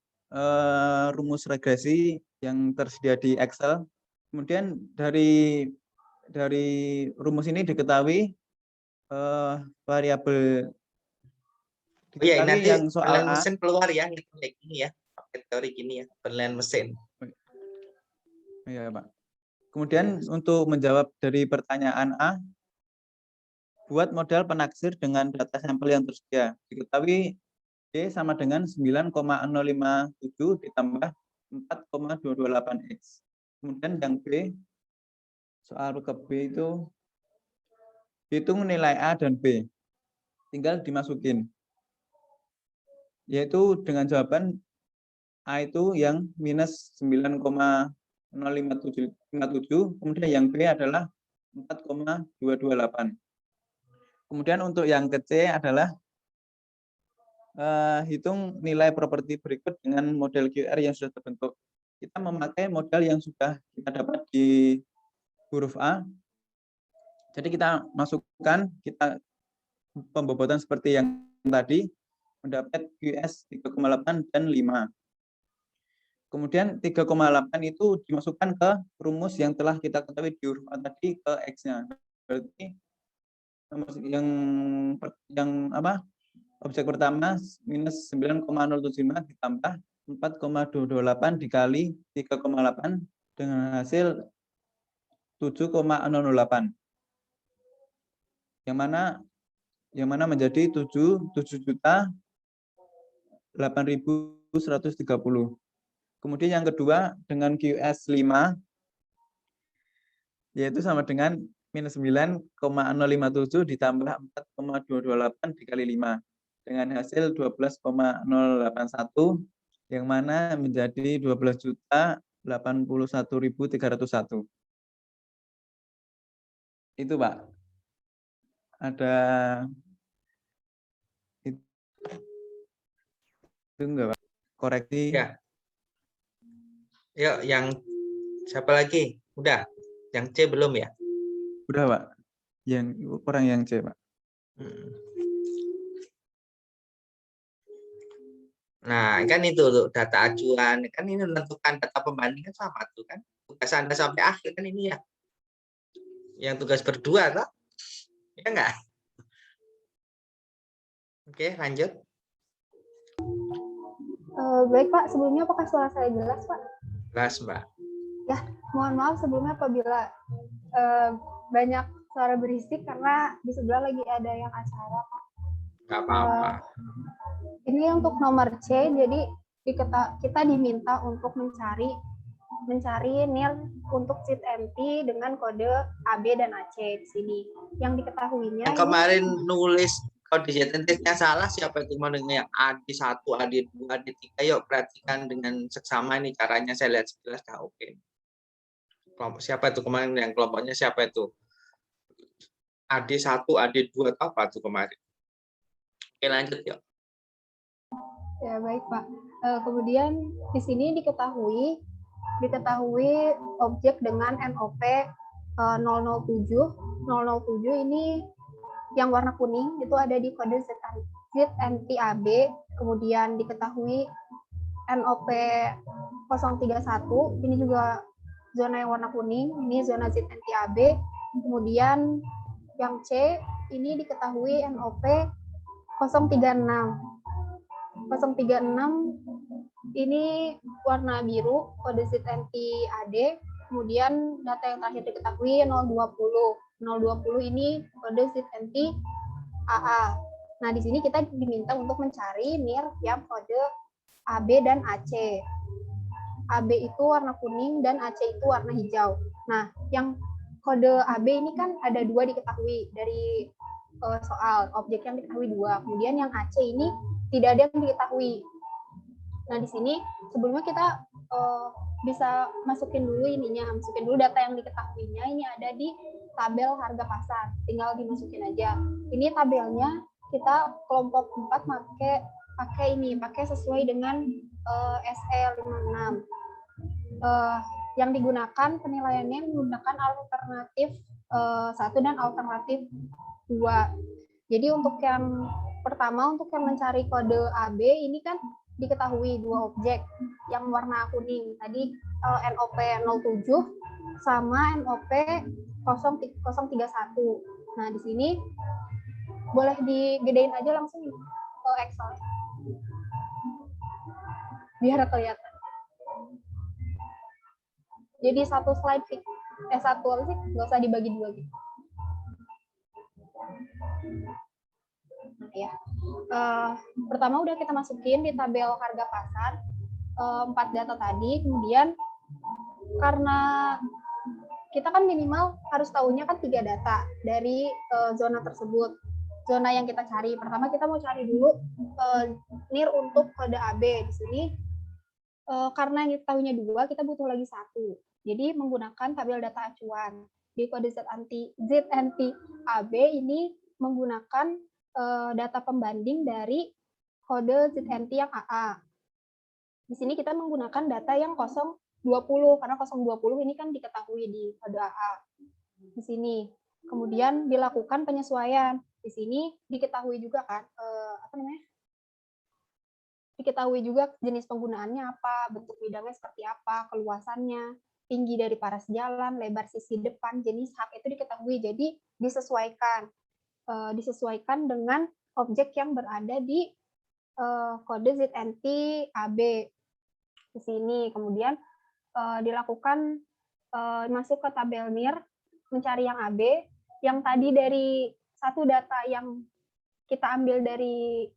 rumus regresi yang tersedia di Excel. Kemudian dari rumus ini diketahui variabel Iya, dikali nanti yang soal penilaian A. mesin keluar ya, kayak gini ya, pakai teori gini ya, penilaian mesin. Iya, Pak. Kemudian untuk menjawab dari pertanyaan A, buat model penaksir dengan data sampel yang tersedia. Diketahui D sama dengan 9,057 ditambah 4,228X. Kemudian yang B, soal ke B itu hitung nilai A dan B. Tinggal dimasukin. Yaitu dengan jawaban A itu yang minus 9,057, kemudian yang B adalah 4,228. Kemudian untuk yang ke C adalah hitung nilai properti berikut dengan model QR yang sudah terbentuk. Kita memakai model yang sudah kita dapat di huruf A. Jadi kita masukkan, kita pembobotan seperti yang tadi, mendapat QS 3,8 dan 5. Kemudian 3,8 itu dimasukkan ke rumus yang telah kita ketahui di huruf A tadi ke X-nya. Berarti yang apa? Objek pertama minus 9,075 ditambah 4,228 dikali 3,8 dengan hasil 7,008. Yang mana menjadi 7.8.130. Kemudian yang kedua dengan QS 5 yaitu sama dengan minus 9,057 ditambah 4,228 dikali 5 dengan hasil 12,081 yang mana menjadi 12.081.301. Itu, Pak. Ada itu enggak, Pak? Koreksi. Ya. Yuk, yang siapa lagi? Udah. Yang C belum ya? Udah, Pak. Yang kurang yang C, Pak. Nah, kan itu tuh data acuan. Kan ini menentukan data pembandingan sama tuh kan. Tugas Anda sampai akhir kan ini ya. Yang tugas berdua toh? Ya enggak? Oke, lanjut. Baik Pak, sebelumnya apakah suara saya jelas Pak? Jelas, Mbak. Ya, mohon maaf sebelumnya apabila banyak suara berisik karena di sebelah lagi ada yang acara Pak. Nggak apa-apa. Ini untuk nomor C, jadi kita diminta untuk mencari NIR untuk sheet MT dengan kode AB dan AC di sini. Yang diketahuinya Yang kemarin nulis kode JTNT-nya salah, siapa itu mau dengan yang AD1, AD2, AD3, yuk perhatikan dengan seksama ini caranya, saya lihat sekilas dah oke. Kelompok siapa itu kemarin, yang kelompoknya siapa itu? AD1, AD2 atau apa tuh kemarin? Oke, lanjut yuk. Ya baik Pak. Kemudian di sini diketahui diketahui objek dengan NOP 007. 007 ini yang warna kuning itu ada di kode ZNT-AB, kemudian diketahui NOP 031, ini juga zona yang warna kuning, ini zona ZNT-AB. Kemudian yang C ini diketahui NOP 036. 036 ini warna biru, kode ZNT-AD. Kemudian data yang terakhir diketahui 020. 020 ini kode ZNT-AA. Nah, di sini kita diminta untuk mencari NIR yang kode AB dan AC. AB itu warna kuning dan AC itu warna hijau. Nah, yang kode AB ini kan ada 2 diketahui dari soal, objek yang diketahui 2. Kemudian yang AC ini tidak ada yang diketahui. Nah, di sini sebelumnya kita bisa masukin dulu data yang diketahuinya. Ini ada di tabel harga pasar, tinggal dimasukin aja. Ini tabelnya kita kelompok 4 pakai sesuai dengan SE56. Yang digunakan penilaiannya menggunakan alternatif 1 dan alternatif 2. Jadi untuk yang pertama, untuk yang mencari kode AB ini kan diketahui 2 objek yang warna kuning tadi, NOP 07 sama NOP 031. Nah, di sini boleh digedein aja langsung ke Excel biar kelihatan. Jadi satu slide sih, satu apa sih, nggak usah dibagi 2 gitu. Nah, ya. Pertama udah kita masukin di tabel harga pasar 4 data tadi. Kemudian karena kita kan minimal harus tahunya kan 3 data dari zona tersebut, zona yang kita cari. Pertama kita mau cari dulu NIR untuk kode AB. Di sini karena yang kita tahunya 2, kita butuh lagi 1. Jadi menggunakan tabel data acuan. Di kode ZNT-AB ini menggunakan data pembanding dari kode ZNT yang AA. Di sini kita menggunakan data yang 020, karena 020 ini kan diketahui di kode AA. Di sini. Kemudian dilakukan penyesuaian. Di sini diketahui juga kan, diketahui juga jenis penggunaannya apa, bentuk bidangnya seperti apa, keluasannya, tinggi dari paras jalan, lebar sisi depan, jenis hak itu diketahui. Jadi disesuaikan dengan objek yang berada di kode ZNT-AB di sini. Kemudian dilakukan masuk ke tabel NIR, mencari yang AB, yang tadi dari satu data yang kita ambil dari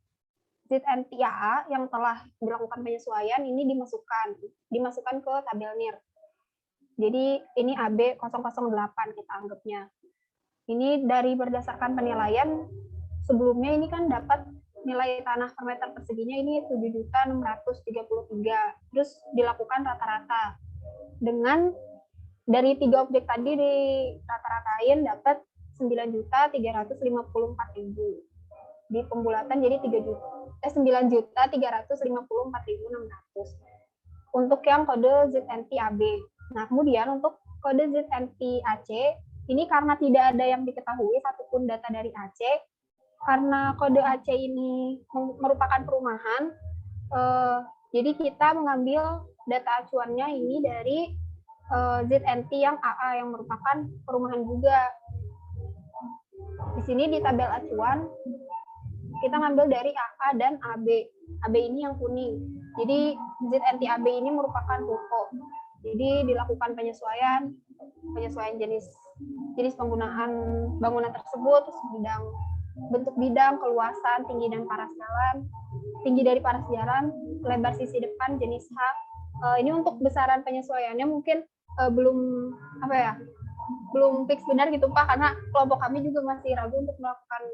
ZNT-AA yang telah dilakukan penyesuaian, ini dimasukkan ke tabel NIR. Jadi ini AB 008 kita anggapnya. Ini dari berdasarkan penilaian sebelumnya ini kan dapat nilai tanah per meter perseginya ini 7.633. Terus dilakukan rata-rata. Dengan dari 3 objek tadi di rata-ratain dapat 9.354.000. Di pembulatan jadi 9.354.600 untuk yang kode ZNT-AB. Nah, kemudian untuk kode ZNT-AC ini karena tidak ada yang diketahui satupun data dari AC, karena kode AC ini merupakan perumahan, jadi kita mengambil data acuannya ini dari ZNT yang AA yang merupakan perumahan juga. Di sini di tabel acuan kita ngambil dari AA dan AB. AB ini yang kuning. Jadi ZNT-AB ini merupakan ruko. Jadi dilakukan penyesuaian jenis penggunaan bangunan tersebut, terus bentuk bidang, keluasan, tinggi dan paras jalan, tinggi dari paras jalan, lebar sisi depan, jenis hak. Ini untuk besaran penyesuaiannya mungkin belum fix benar gitu Pak, karena kelompok kami juga masih ragu untuk melakukan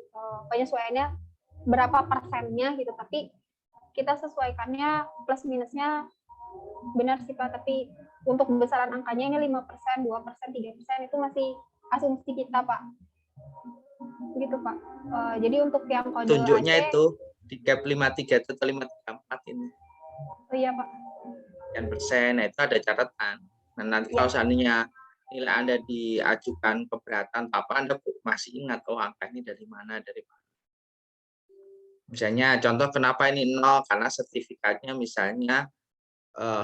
penyesuaiannya berapa persennya gitu, tapi kita sesuaikannya plus minusnya benar sih Pak, tapi untuk besaran angkanya ini 5%, 2%, 3% itu masih asumsi kita Pak. Gitu Pak. Jadi untuk yang kode tunjuknya AC, itu di cap 53 atau 534 ini. Oh iya Pak. %, nah itu ada catatan. Nah, nanti kalau seandainya nilai Anda diajukan keberatan apa, Anda masih ingat, oh angka ini dari mana. Misalnya contoh kenapa ini 0, karena sertifikatnya misalnya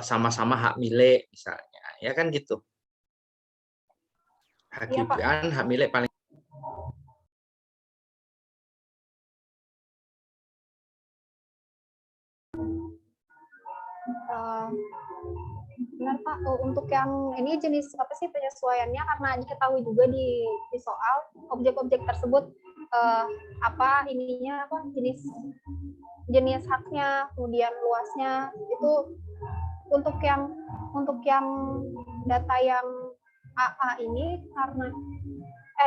sama-sama hak milik misalnya, ya kan gitu. Hak gibran, hak milik paling. Benar Pak, untuk yang ini jenis apa sih penyesuaiannya, karena diketahui juga di soal objek-objek tersebut apa ininya, apa jenis haknya, kemudian luasnya itu untuk yang data yang AA ini karena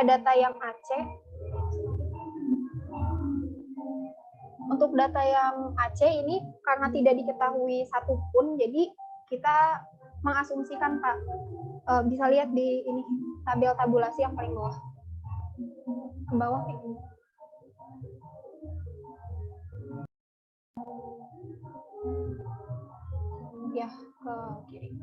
data yang AC. Untuk data yang AC ini karena tidak diketahui satupun, jadi kita mengasumsikan Pak. Bisa lihat di ini tabel tabulasi yang paling bawah. Ke bawah nih. Ya, ke kiri.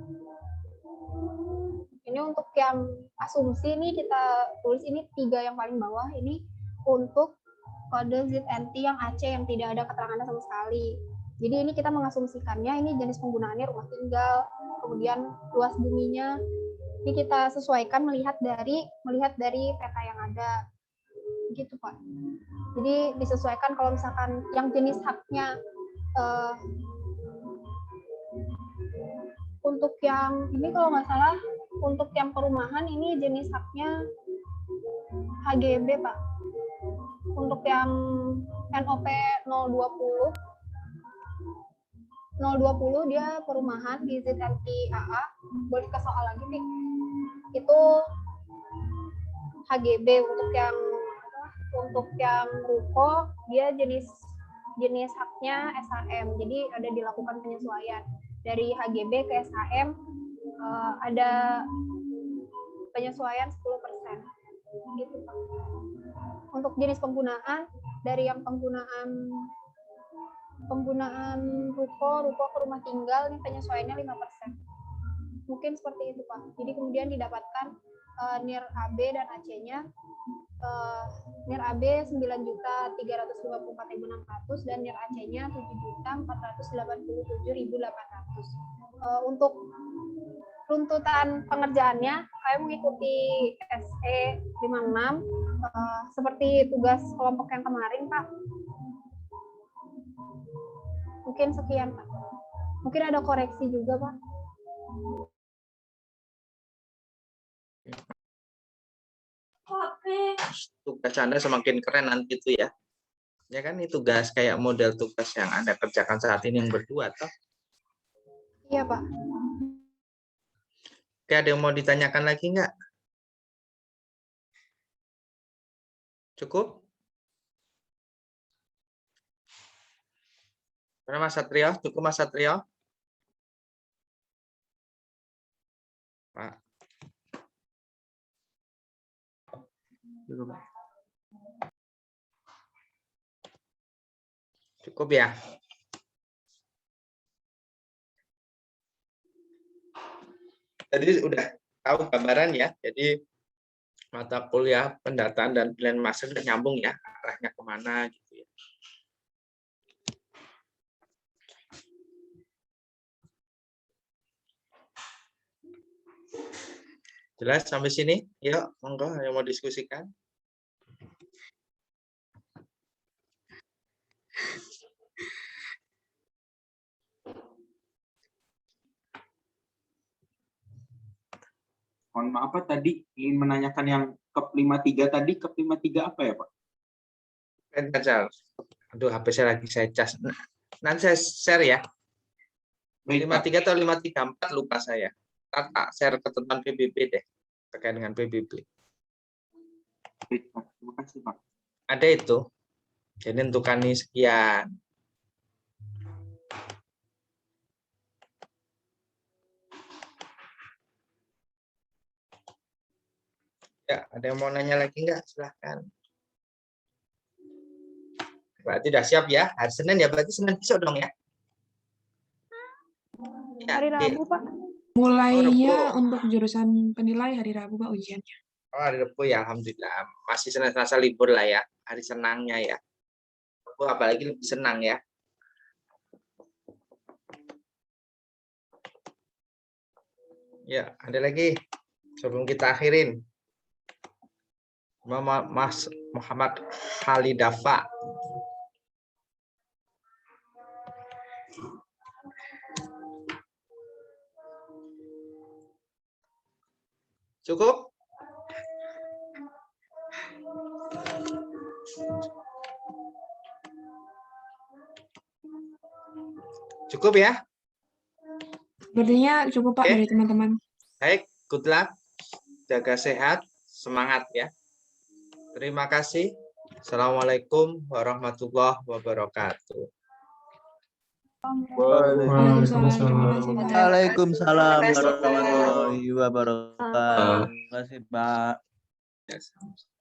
Ini untuk yang asumsi ini kita tulis ini 3 yang paling bawah ini untuk kode ZNT yang AC yang tidak ada keterangannya sama sekali. Jadi ini kita mengasumsikannya ini jenis penggunaannya rumah tinggal, kemudian luas buminya. Ini kita sesuaikan melihat dari peta yang ada. Gitu Pak. Jadi disesuaikan kalau misalkan yang jenis haknya untuk yang ini kalau nggak salah untuk yang perumahan ini jenis haknya HGB Pak. Untuk yang NOP 020 dia perumahan di ZNT AA, boleh ke soal lagi nih. Itu HGB. Untuk yang ruko dia jenis haknya SHM. Jadi ada dilakukan penyesuaian dari HGB ke SHM, ada penyesuaian 10%. Gitu Pak. Untuk jenis penggunaan dari yang penggunaan ruko ke rumah tinggal ini penyesuaiannya 5%. Mungkin seperti itu Pak. Jadi kemudian didapatkan NIR AB dan AC-nya. NIR AB 9.354.600 dan NIR AC-nya 7.487.800. Untuk runtutan pengerjaannya, saya mengikuti SE 56 seperti tugas kelompok yang kemarin Pak. Mungkin sekian Pak. Mungkin ada koreksi juga Pak. Tugas Anda semakin keren nanti itu ya. Ya kan ini tugas kayak model tugas yang Anda kerjakan saat ini yang berdua toh. Iya Pak. Oke, ada yang mau ditanyakan lagi nggak? Cukup? Mana Mas Satrio? Cukup Mas Satrio? Pak. Cukup ya? Tadi udah tahu gambaran ya. Jadi mata kuliah pendataan dan pilihan master udah nyambung ya, arahnya kemana gitu ya. Jelas sampai sini? Yuk, monggo yang mau diskusikan. Mohon maaf Pak, tadi ingin menanyakan yang KEP 53 tadi, KEP 53 apa ya Pak? Aduh, HP saya lagi saya cas. Nanti saya share ya. 53 atau 534 lupa saya. Tak share ketentuan PBB deh terkait dengan PBB. Baik Pak, terima kasih Pak. Ada itu. Jadi untukan ini sekian. Ya, ada yang mau nanya lagi nggak? Silahkan. Berarti udah siap ya. Hari Senin ya, berarti Senin besok dong ya. Ya, Hari Rabu, Pak. Mulainya Rabu. untuk jurusan penilai hari Rabu, Pak, ujiannya. Oh, hari Rabu ya, alhamdulillah. Masih Senin Selasa libur lah ya, hari senangnya ya. Rabu apalagi lebih senang ya. Ya, ada lagi sebelum kita akhirin. Mas Muhammad Khalidafa. Cukup? Cukup ya? Sepertinya cukup, Pak, Oke. dari teman-teman. Baik, good luck. Jaga sehat, semangat ya. Terima kasih. Assalamualaikum warahmatullahi wabarakatuh. Waalaikumsalam warahmatullahi wabarakatuh. Terima kasih, Pak. Ya, sama-sama.